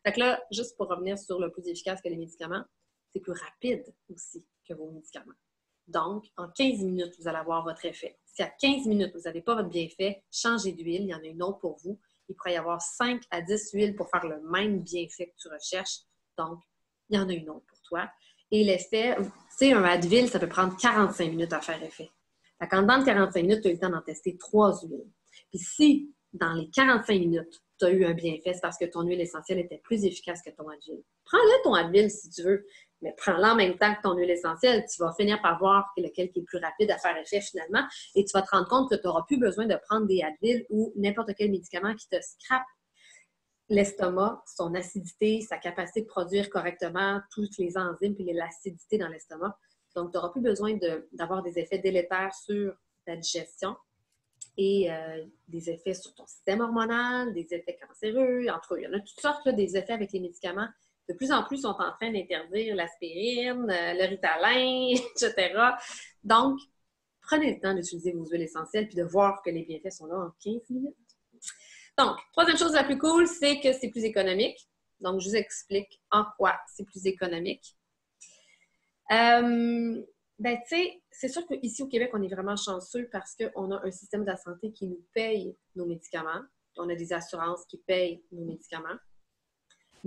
[SPEAKER 1] Fait que là, juste pour revenir sur le plus efficace que les médicaments, c'est plus rapide aussi que vos médicaments. Donc, en 15 minutes, vous allez avoir votre effet. Si à 15 minutes, vous n'avez pas votre bienfait, changez d'huile, il y en a une autre pour vous. Il pourrait y avoir 5 à 10 huiles pour faire le même bienfait que tu recherches. Donc, il y en a une autre pour toi. Et l'effet, tu sais, un Advil, ça peut prendre 45 minutes à faire effet. Fait qu'en dedans de 45 minutes, tu as eu le temps d'en tester 3 huiles. Puis si, dans les 45 minutes, tu as eu un bienfait, c'est parce que ton huile essentielle était plus efficace que ton Advil. Prends-le ton Advil si tu veux, mais prends-le en même temps que ton huile essentielle. Tu vas finir par voir lequel qui est le plus rapide à faire effet finalement et tu vas te rendre compte que tu n'auras plus besoin de prendre des Advil ou n'importe quel médicament qui te scrape l'estomac, son acidité, sa capacité de produire correctement toutes les enzymes et l'acidité dans l'estomac. Donc, tu n'auras plus besoin d'avoir des effets délétères sur ta digestion et des effets sur ton système hormonal, des effets cancéreux. En tout cas, il y en a toutes sortes là, des effets avec les médicaments. De plus en plus, sont en train d'interdire l'aspirine, le Ritalin, etc. Donc, prenez le temps d'utiliser vos huiles essentielles puis de voir que les bienfaits sont là en 15 minutes. Donc, troisième chose la plus cool, c'est que c'est plus économique. Donc, je vous explique en quoi c'est plus économique. Tu sais, c'est sûr qu'ici au Québec, on est vraiment chanceux parce qu'on a un système de la santé qui nous paye nos médicaments. On a des assurances qui payent nos médicaments.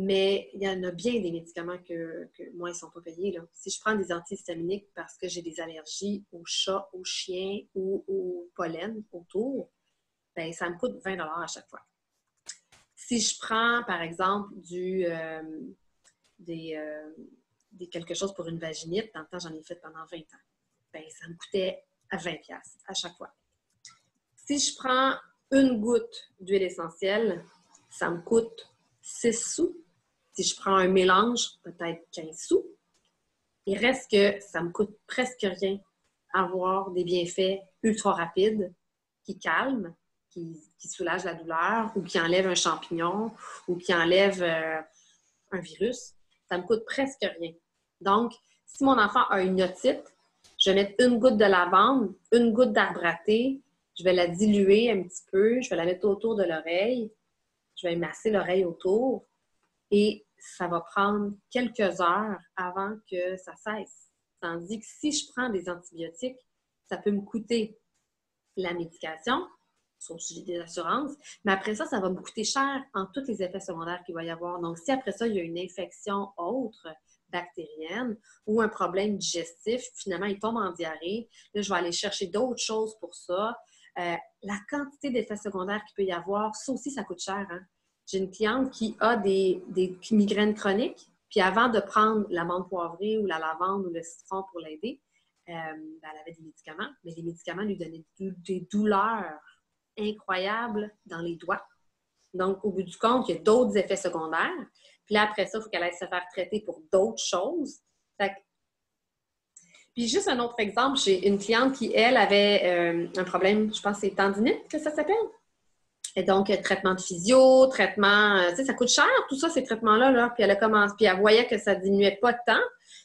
[SPEAKER 1] Mais il y en a bien des médicaments que moi, ils ne sont pas payés. Là. Si je prends des antihistaminiques parce que j'ai des allergies aux chats, aux chiens ou au pollen autour, ben ça me coûte 20 $ à chaque fois. Si je prends, par exemple, quelque chose pour une vaginite, dans le temps, j'en ai fait pendant 20 ans, ben ça me coûtait à 20$ à chaque fois. Si je prends une goutte d'huile essentielle, ça me coûte 6 sous. Si je prends un mélange, peut-être 15 sous. Il reste que ça me coûte presque rien avoir des bienfaits ultra rapides qui calment, qui soulagent la douleur ou qui enlèvent un champignon ou qui enlèvent un virus. Ça me coûte presque rien. Donc, si mon enfant a une otite, je vais mettre une goutte de lavande, une goutte d'arbre à thé, je vais la diluer un petit peu, je vais la mettre autour de l'oreille, je vais masser l'oreille autour et ça va prendre quelques heures avant que ça cesse. Tandis que si je prends des antibiotiques, ça peut me coûter la médication, sauf si j'ai des assurances, mais après ça, ça va me coûter cher en tous les effets secondaires qu'il va y avoir. Donc, si après ça, il y a une infection autre, bactérienne, ou un problème digestif, finalement, il tombe en diarrhée, là, je vais aller chercher d'autres choses pour ça. La quantité d'effets secondaires qu'il peut y avoir, ça aussi, ça coûte cher, hein? J'ai une cliente qui a des migraines chroniques, puis avant de prendre la menthe poivrée ou la lavande ou le citron pour l'aider, elle avait des médicaments, mais les médicaments lui donnaient des douleurs incroyables dans les doigts. Donc, au bout du compte, il y a d'autres effets secondaires. Puis là, après ça, il faut qu'elle aille se faire traiter pour d'autres choses. Puis juste un autre exemple, j'ai une cliente qui, elle, avait un problème, je pense que c'est tendinite que ça s'appelle. Et donc, traitement de physio, traitement, tu sais, ça coûte cher, tout ça, ces traitements-là, là. Puis elle a commencé, puis elle voyait que ça diminuait pas de temps.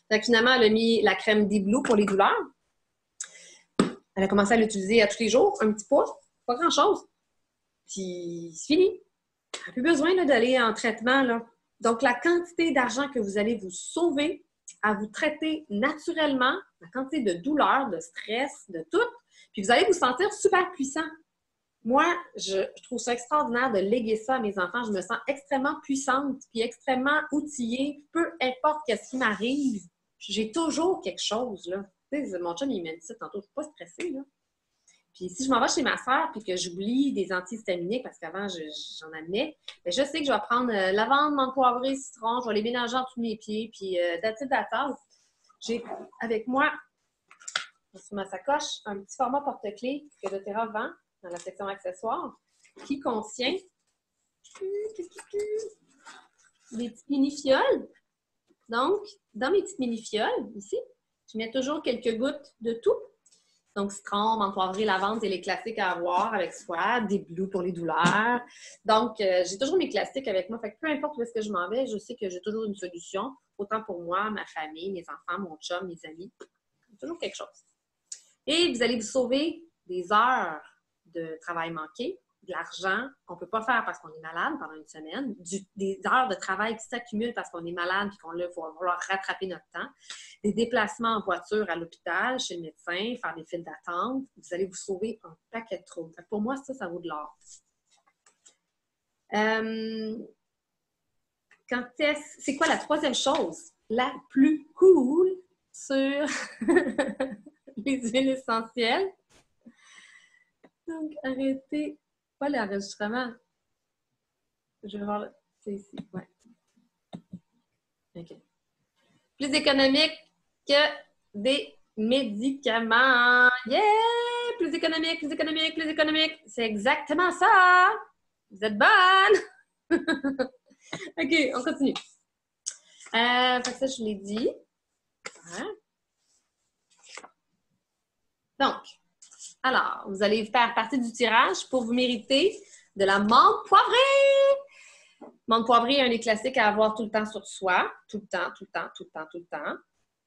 [SPEAKER 1] Donc, finalement, elle a mis la crème D-Blue pour les douleurs. Elle a commencé à l'utiliser à tous les jours, un petit pot, pas grand-chose. Puis, c'est fini. Elle n'a plus besoin là, d'aller en traitement, là. Donc, la quantité d'argent que vous allez vous sauver à vous traiter naturellement, la quantité de douleur, de stress, de tout, puis vous allez vous sentir super puissant. Moi, je trouve ça extraordinaire de léguer ça à mes enfants. Je me sens extrêmement puissante puis extrêmement outillée. Peu importe ce qui m'arrive, j'ai toujours quelque chose, là. Tu sais, mon chum, il m'a dit ça tantôt, je ne suis pas stressée, là. Puis si je m'en vais chez ma soeur puis que j'oublie des antihistaminiques, parce qu'avant, j'en amenais, bien, je sais que je vais prendre lavande, menthe poivrée, citron, je vais les mélanger entre mes pieds, puis d'attente. J'ai avec moi, sur ma sacoche, un petit format porte-clés que doTERRA vend dans la section accessoires, qui contient des petites mini-fioles. Donc, dans mes petites mini-fioles, ici, je mets toujours quelques gouttes de tout. Donc, citron, menthe poivrée, lavande, c'est les classiques à avoir avec soi, des blues pour les douleurs. Donc, j'ai toujours mes classiques avec moi. Fait que peu importe où est-ce que je m'en vais, je sais que j'ai toujours une solution, autant pour moi, ma famille, mes enfants, mon chum, mes amis. Toujours quelque chose. Et vous allez vous sauver des heures de travail manqué, de l'argent qu'on ne peut pas faire parce qu'on est malade pendant une semaine, des heures de travail qui s'accumulent parce qu'on est malade et qu'on va vouloir rattraper notre temps, des déplacements en voiture à l'hôpital, chez le médecin, faire des files d'attente. Vous allez vous sauver un paquet de troubles. Pour moi, ça vaut de l'or. C'est quoi la troisième chose la plus cool sur les huiles essentielles? Donc, arrêtez pas l'enregistrement. Je vais voir. C'est ici. Ouais. OK. Plus économique que des médicaments. Yeah! Plus économique, plus économique, plus économique. C'est exactement ça! Vous êtes bonne! OK, on continue. Fait que ça, je l'ai dit. Ouais. Donc, alors, vous allez faire partie du tirage pour vous mériter de la menthe poivrée. Menthe poivrée est un des classiques à avoir tout le temps sur soi. Tout le temps, tout le temps, tout le temps, tout le temps.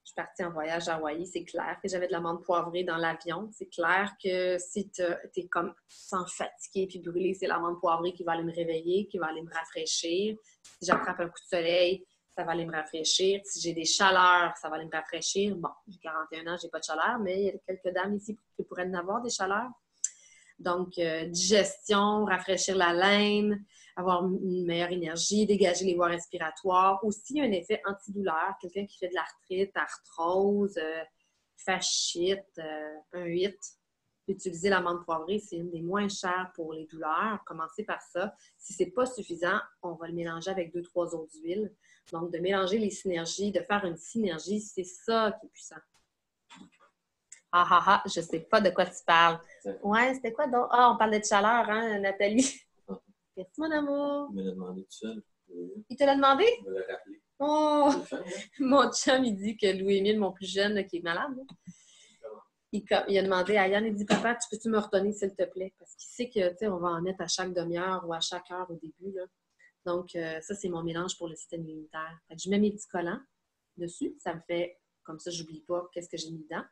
[SPEAKER 1] Je suis partie en voyage à Hawaï, c'est clair que j'avais de l'amande poivrée dans l'avion. C'est clair que si tu es comme sans fatigué puis brûlé, c'est l'amande poivrée qui va aller me réveiller, qui va aller me rafraîchir. Si j'attrape un coup de soleil, ça va aller me rafraîchir. Si j'ai des chaleurs, ça va aller me rafraîchir. Bon, j'ai 41 ans, j'ai pas de chaleur, mais il y a quelques dames ici qui pourraient en avoir des chaleurs. Donc, digestion, rafraîchir la laine, avoir une meilleure énergie, dégager les voies respiratoires. Aussi, un effet antidouleur. Quelqu'un qui fait de l'arthrite, arthrose, fasciite, un HIT. Utiliser l'amande poivrée, c'est une des moins chères pour les douleurs. Commencez par ça. Si ce n'est pas suffisant, on va le mélanger avec 2-3 autres huiles. Donc, de mélanger les synergies, de faire une synergie, c'est ça qui est puissant. Ah ah ah, je sais pas de quoi tu parles. Ouais, c'était quoi donc? Ah, on parlait de chaleur, hein, Nathalie? Merci, mon amour.
[SPEAKER 2] Il me l'a demandé tout seul.
[SPEAKER 1] Il te l'a demandé?
[SPEAKER 2] Il me l'a rappelé.
[SPEAKER 1] Oh! Mon chum, il dit que Louis-Émile, mon plus jeune, qui est malade, il a demandé à Yann, il dit, papa, tu peux-tu me redonner, s'il te plaît? Parce qu'il sait que, tu sais, on va en mettre à chaque demi-heure ou à chaque heure au début, là. Donc, ça, c'est mon mélange pour le système immunitaire. Fait que je mets mes petits collants dessus. Ça me fait, comme ça, j'oublie pas qu'est-ce que j'ai mis dedans.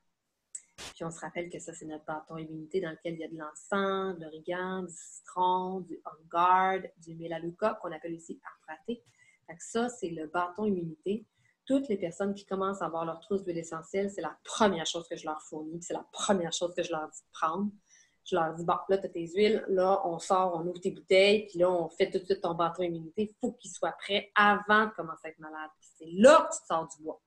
[SPEAKER 1] Puis on se rappelle que ça, c'est notre bâton immunité dans lequel il y a de l'encens, de l'origan, du citron, du On Guard, du mélaleuca, qu'on appelle aussi arpraté. Fait que ça, c'est le bâton immunité. Toutes les personnes qui commencent à avoir leur trousse d'huile essentielle, c'est la première chose que je leur fournis, puis c'est la première chose que je leur dis de prendre. Je leur dis, bon, là, tu as tes huiles, là, on sort, on ouvre tes bouteilles, puis là, on fait tout de suite ton bâton immunité. Il faut qu'il soit prêt avant de commencer à être malade. Puis c'est là que tu te sors du bois.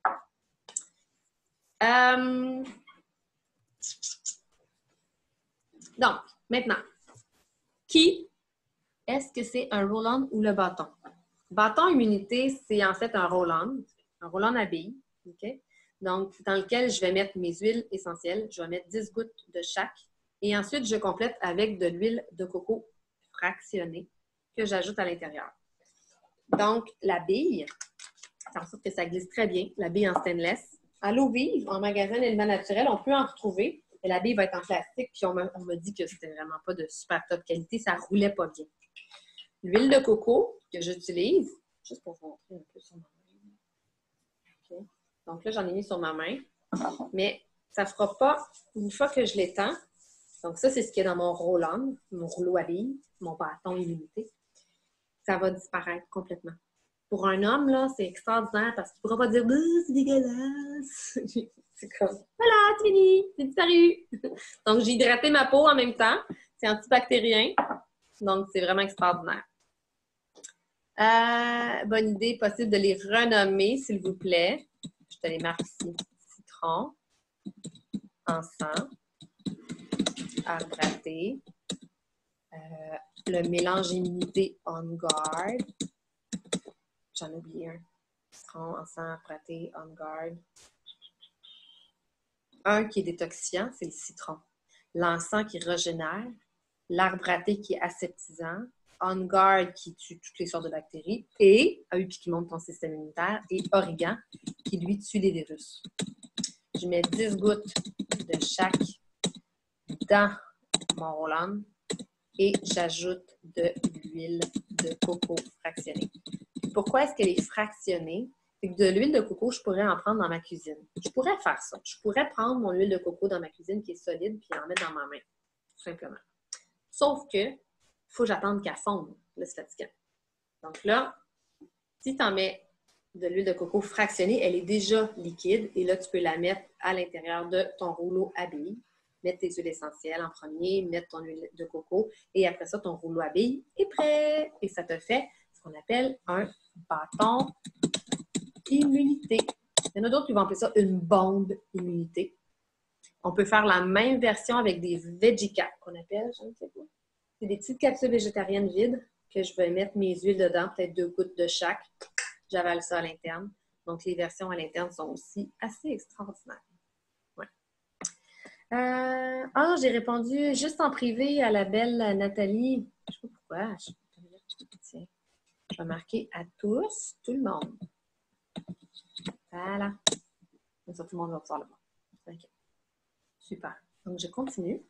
[SPEAKER 1] Donc, maintenant, qui est-ce que c'est un roll-on ou le bâton? Bâton immunité, c'est en fait un roll-on à billes, OK? Donc, dans lequel je vais mettre mes huiles essentielles. Je vais mettre 10 gouttes de chaque. Et ensuite, je complète avec de l'huile de coco fractionnée que j'ajoute à l'intérieur. Donc, la bille, c'est en sorte que ça glisse très bien, la bille en stainless. À l'eau vive, en magasin d'éléments naturels, on peut en retrouver. Et la bille va être en plastique, puis on m'a dit que c'était vraiment pas de super top qualité, ça roulait pas bien. L'huile de coco que j'utilise, juste pour vous montrer un peu sur ma main. Okay. Donc là, j'en ai mis sur ma main, mais ça ne fera pas une fois que je l'étends. Donc ça, c'est ce qui est dans mon roll-on, mon rouleau à billes, mon bâton immunité. Ça va disparaître complètement. Pour un homme, là, c'est extraordinaire parce qu'il ne pourra pas dire « c'est dégueulasse! » C'est comme « Voilà, c'est fini, c'est disparu! » Donc, j'ai hydraté ma peau en même temps. C'est antibactérien. Donc, c'est vraiment extraordinaire. Bonne idée, possible de les renommer, s'il vous plaît. Je te les marque ici. Citron, encens, arbre-à-thé, le mélange immunité On Guard. J'en ai oublié un. Citron, encens, arbre-à-thé, On Guard. Un qui est détoxifiant, c'est le citron. L'encens qui régénère. L'arbre-à-thé qui est aseptisant. On Guard qui tue toutes les sortes de bactéries. Et, puis qui monte ton système immunitaire. Et origan qui, lui, tue les virus. Je mets 10 gouttes de chaque dans mon roll-on et j'ajoute de l'huile de coco fractionnée. Pourquoi est-ce qu'elle est fractionnée? C'est que de l'huile de coco, je pourrais en prendre dans ma cuisine. Je pourrais faire ça. Je pourrais prendre mon huile de coco dans ma cuisine qui est solide puis en mettre dans ma main, tout simplement. Sauf que, il faut que j'attende qu'elle fonde. Là, c'est fatigant. Donc là, si tu en mets de l'huile de coco fractionnée, elle est déjà liquide et là, tu peux la mettre à l'intérieur de ton rouleau à billes. Mettre tes huiles essentielles en premier, mettre ton huile de coco et après ça, ton rouleau à billes est prêt. Et ça te fait ce qu'on appelle un bâton immunité. Il y en a d'autres qui vont appeler ça une bombe immunité. On peut faire la même version avec des VeggieCap qu'on appelle, je ne sais pas. C'est des petites capsules végétariennes vides que je vais mettre mes huiles dedans, peut-être 2 gouttes de chaque. J'avale ça à l'interne. Donc, les versions à l'interne sont aussi assez extraordinaires. Ouais. J'ai répondu juste en privé à la belle Nathalie. Je ne sais pas pourquoi. Tiens. Je vais marquer à tous, tout le monde. Voilà. Comme ça, tout le monde va pouvoir le voir. Okay. Super. Donc, je continue.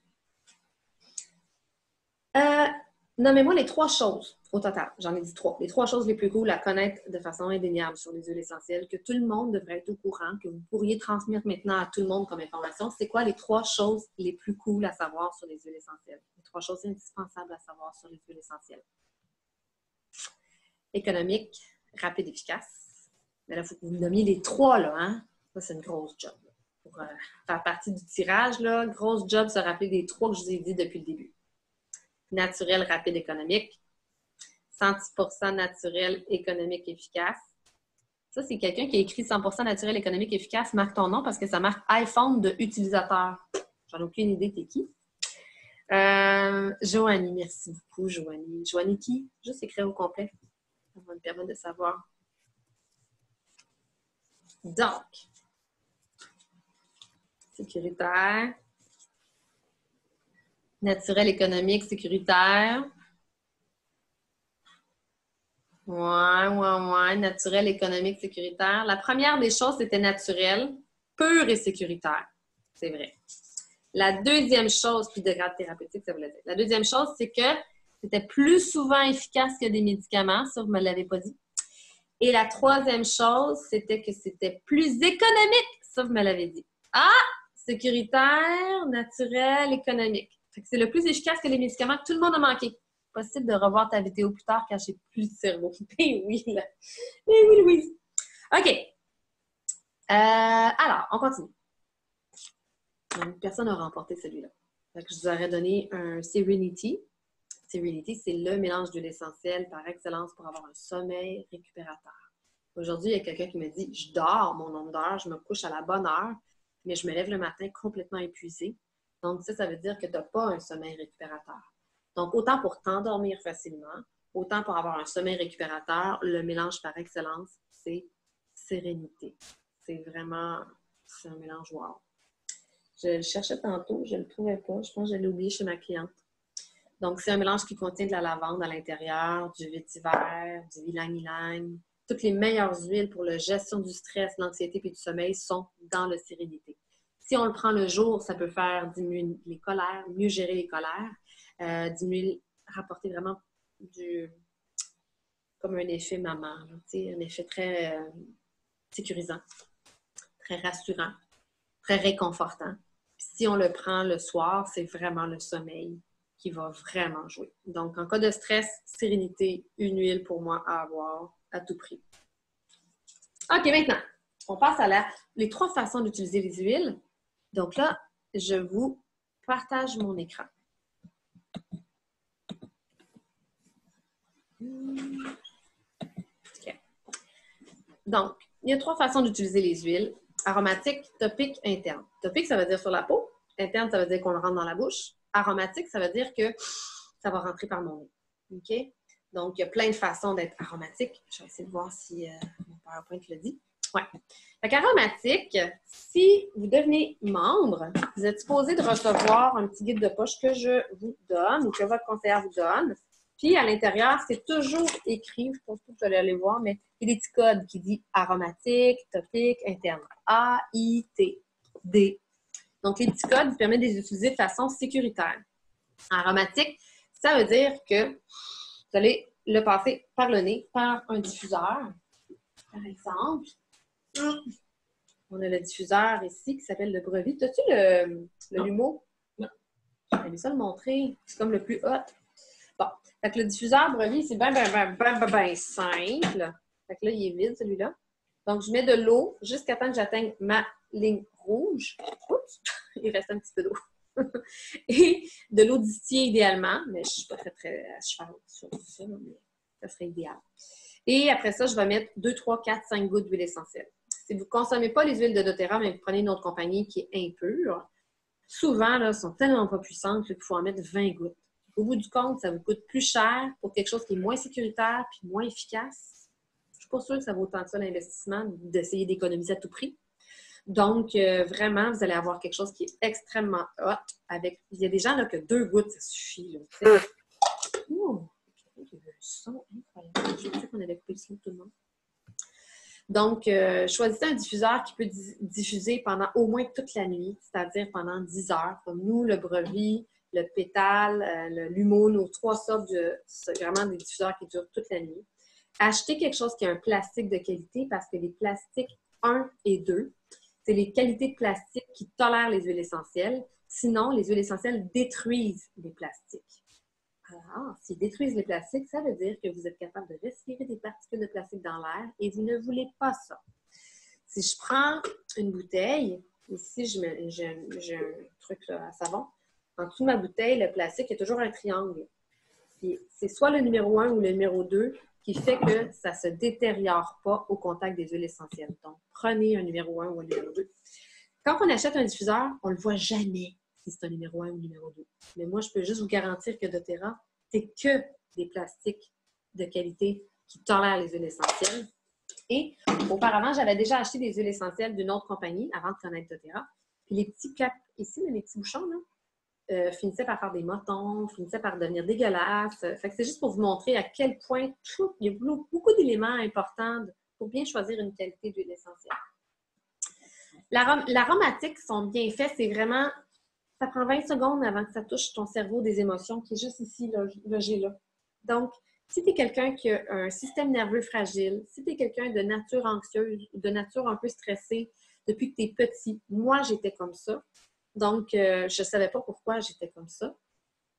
[SPEAKER 1] Nommez-moi les 3 choses au total. J'en ai dit 3. Les 3 choses les plus cool à connaître de façon indéniable sur les huiles essentielles, que tout le monde devrait être au courant, que vous pourriez transmettre maintenant à tout le monde comme information. C'est quoi les 3 choses les plus cool à savoir sur les huiles essentielles? Les 3 choses indispensables à savoir sur les huiles essentielles. Économique, rapide, efficace. Mais là, il faut que vous me nommiez les 3, là, hein? Ça, c'est une grosse job. Là. Pour faire partie du tirage, là, grosse job, se rappeler des 3 que je vous ai dit depuis le début. Naturel, rapide, économique. 100% naturel, économique, efficace. Ça, c'est quelqu'un qui a écrit 100% naturel, économique, efficace. Marque ton nom parce que ça marque iPhone de utilisateur. J'en ai aucune idée, t'es qui? Joanie, merci beaucoup, Joanie. Joanie qui? Juste écrire au complet. Ça va me permettre de savoir. Donc, sécuritaire, naturel, économique, sécuritaire. Ouais. Naturel, économique, sécuritaire. La première des choses, c'était naturel, pur et sécuritaire. C'est vrai. La deuxième chose, puis de grade thérapeutique, ça voulait dire. La deuxième chose, c'est que c'était plus souvent efficace que des médicaments. Ça, vous ne me l'avez pas dit. Et la troisième chose, c'était que c'était plus économique. Ça, vous me l'avez dit. Ah! Sécuritaire, naturel, économique. Fait que c'est le plus efficace que les médicaments que tout le monde a manqué. Possible de revoir ta vidéo plus tard quand j'ai plus de cerveau. Mais oui, là. Mais oui, Louise. OK. Alors, on continue. Personne n'a remporté celui-là. Fait que je vous aurais donné un Serenity. Serenity, c'est le mélange d'huile essentielle par excellence pour avoir un sommeil récupérateur. Aujourd'hui, il y a quelqu'un qui me dit « Je dors mon nombre d'heures, je me couche à la bonne heure, mais je me lève le matin complètement épuisée. » Donc, ça veut dire que tu n'as pas un sommeil récupérateur. Donc, autant pour t'endormir facilement, autant pour avoir un sommeil récupérateur, le mélange par excellence, c'est Sérénité. C'est vraiment, c'est un mélange wow. Je le cherchais tantôt, je ne le trouvais pas. Je pense que je l'ai oublié chez ma cliente. Donc, c'est un mélange qui contient de la lavande à l'intérieur, du vétiver, du ylang-ylang. Toutes les meilleures huiles pour la gestion du stress, l'anxiété et du sommeil sont dans le Sérénité. Si on le prend le jour, ça peut faire diminuer les colères, mieux gérer les colères, diminuer, rapporter vraiment comme un effet maman, un effet très sécurisant, très rassurant, très réconfortant. Puis si on le prend le soir, c'est vraiment le sommeil qui va vraiment jouer. Donc, en cas de stress, Sérénité, une huile pour moi à avoir à tout prix. OK, maintenant, on passe à les 3 façons d'utiliser les huiles. Donc là, je vous partage mon écran. Okay. Donc, il y a 3 façons d'utiliser les huiles. Aromatique, topique, interne. Topique, ça veut dire sur la peau. Interne, ça veut dire qu'on le rentre dans la bouche. Aromatique, ça veut dire que ça va rentrer par mon nez. OK? Donc, il y a plein de façons d'être aromatique. Je vais essayer de voir si mon PowerPoint le dit. Ouais. Fait qu'aromatique, si vous devenez membre, vous êtes supposé de recevoir un petit guide de poche que je vous donne ou que votre conseillère vous donne. Puis, à l'intérieur, c'est toujours écrit, je pense que vous allez aller voir, mais il y a des petits codes qui disent aromatique, topique, interne. A-I-T-D. Donc, les petits codes vous permettent de les utiliser de façon sécuritaire. Aromatique, ça veut dire que vous allez le passer par le nez, par un diffuseur. Par exemple, on a le diffuseur ici qui s'appelle le Brevi. T'as-tu le Lumo? Non. J'aimerais ça le montrer. C'est comme le plus hot. Bon. Fait que le diffuseur Brevi, c'est bien simple. Fait que là, il est vide, celui-là. Donc, je mets de l'eau jusqu'à temps que j'atteigne ma ligne rouge. Oups! Il reste un petit peu d'eau. Et de l'eau distillée idéalement, mais je ne suis pas très à cheval sur ça, mais ça serait idéal. Et après ça, je vais mettre 2, 3, 4, 5 gouttes d'huile essentielle. Si vous ne consommez pas les huiles de doTERRA, mais vous prenez une autre compagnie qui est impure, souvent, là, sont tellement pas puissantes qu'il faut en mettre 20 gouttes. Au bout du compte, ça vous coûte plus cher pour quelque chose qui est moins sécuritaire puis moins efficace. Je ne suis pas sûre que ça vaut autant que ça l'investissement d'essayer d'économiser à tout prix. Donc, vraiment, vous allez avoir quelque chose qui est extrêmement hot. Il y a des gens là, que 2 gouttes, ça suffit. Là, oh, il y a un son incroyable. Je sais qu'on avait coupé le son tout le monde. Donc, choisissez un diffuseur qui peut diffuser pendant au moins toute la nuit, c'est-à-dire pendant 10 heures. Comme nous, le Brevi, le pétale, le lumo, nos 3 sortes, c'est vraiment des diffuseurs qui durent toute la nuit. Achetez quelque chose qui a un plastique de qualité parce que les plastiques 1 et 2, c'est les qualités de plastique qui tolèrent les huiles essentielles. Sinon, les huiles essentielles détruisent les plastiques. Alors, s'ils détruisent les plastiques, ça veut dire que vous êtes capable de respirer des particules de plastique dans l'air et vous ne voulez pas ça. Si je prends une bouteille, ici, j'ai un truc là, à savon. En dessous de ma bouteille, le plastique, il y a toujours un triangle. C'est soit le numéro 1 ou le numéro 2 qui fait que ça ne se détériore pas au contact des huiles essentielles. Donc, prenez un numéro 1 ou un numéro 2. Quand on achète un diffuseur, on ne le voit jamais si c'est un numéro 1 ou numéro 2. Mais moi, je peux juste vous garantir que doTERRA, c'est que des plastiques de qualité qui tolèrent les huiles essentielles. Et auparavant, j'avais déjà acheté des huiles essentielles d'une autre compagnie avant de connaître doTERRA. Puis les petits caps ici, les petits bouchons, là, finissaient par faire des motons, finissaient par devenir dégueulasses. Fait que c'est juste pour vous montrer à quel point il y a beaucoup d'éléments importants pour bien choisir une qualité d'huile essentielle. L'aromatique, son bienfait, c'est vraiment, ça prend 20 secondes avant que ça touche ton cerveau des émotions qui est juste ici, logé là. Donc, si tu es quelqu'un qui a un système nerveux fragile, si tu es quelqu'un de nature anxieuse ou de nature un peu stressée depuis que tu es petit, moi, j'étais comme ça. Donc, je ne savais pas pourquoi j'étais comme ça.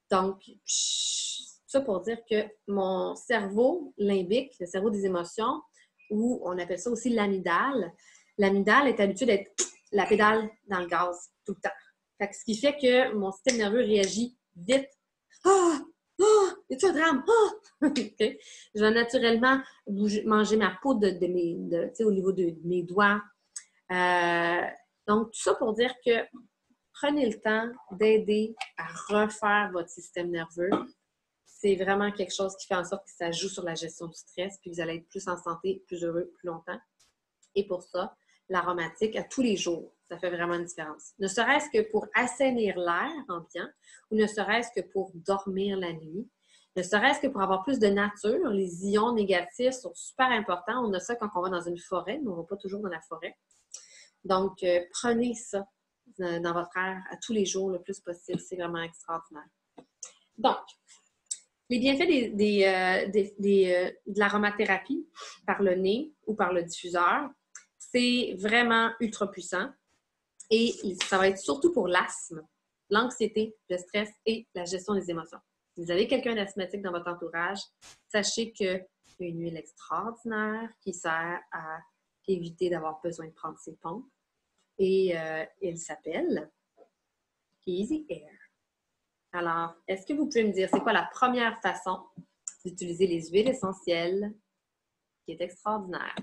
[SPEAKER 1] Donc, ça pour dire que mon cerveau limbique, le cerveau des émotions, ou on appelle ça aussi l'amygdale, l'amygdale est habituée d'être la pédale dans le gaz tout le temps. Fait que ce qui fait que mon système nerveux réagit vite. Ah! Ah! Y-a-tu un drame? Ah! Okay. Je vais naturellement manger ma peau au niveau de mes doigts. Donc, tout ça pour dire que prenez le temps d'aider à refaire votre système nerveux. C'est vraiment quelque chose qui fait en sorte que ça joue sur la gestion du stress, puis vous allez être plus en santé, plus heureux, plus longtemps. Et pour ça, l'aromatique à tous les jours, ça fait vraiment une différence. Ne serait-ce que pour assainir l'air ambiant ou ne serait-ce que pour dormir la nuit, ne serait-ce que pour avoir plus de nature. Les ions négatifs sont super importants. On a ça quand on va dans une forêt, mais on ne va pas toujours dans la forêt. Donc, prenez ça dans votre air à tous les jours le plus possible. C'est vraiment extraordinaire. Donc, les bienfaits de l'aromathérapie par le nez ou par le diffuseur, c'est vraiment ultra puissant et ça va être surtout pour l'asthme, l'anxiété, le stress et la gestion des émotions. Si vous avez quelqu'un d'asthmatique dans votre entourage, sachez qu'il y a une huile extraordinaire qui sert à éviter d'avoir besoin de prendre ses pompes et elle s'appelle Easy Air. Alors, est-ce que vous pouvez me dire c'est quoi la première façon d'utiliser les huiles essentielles qui est extraordinaire?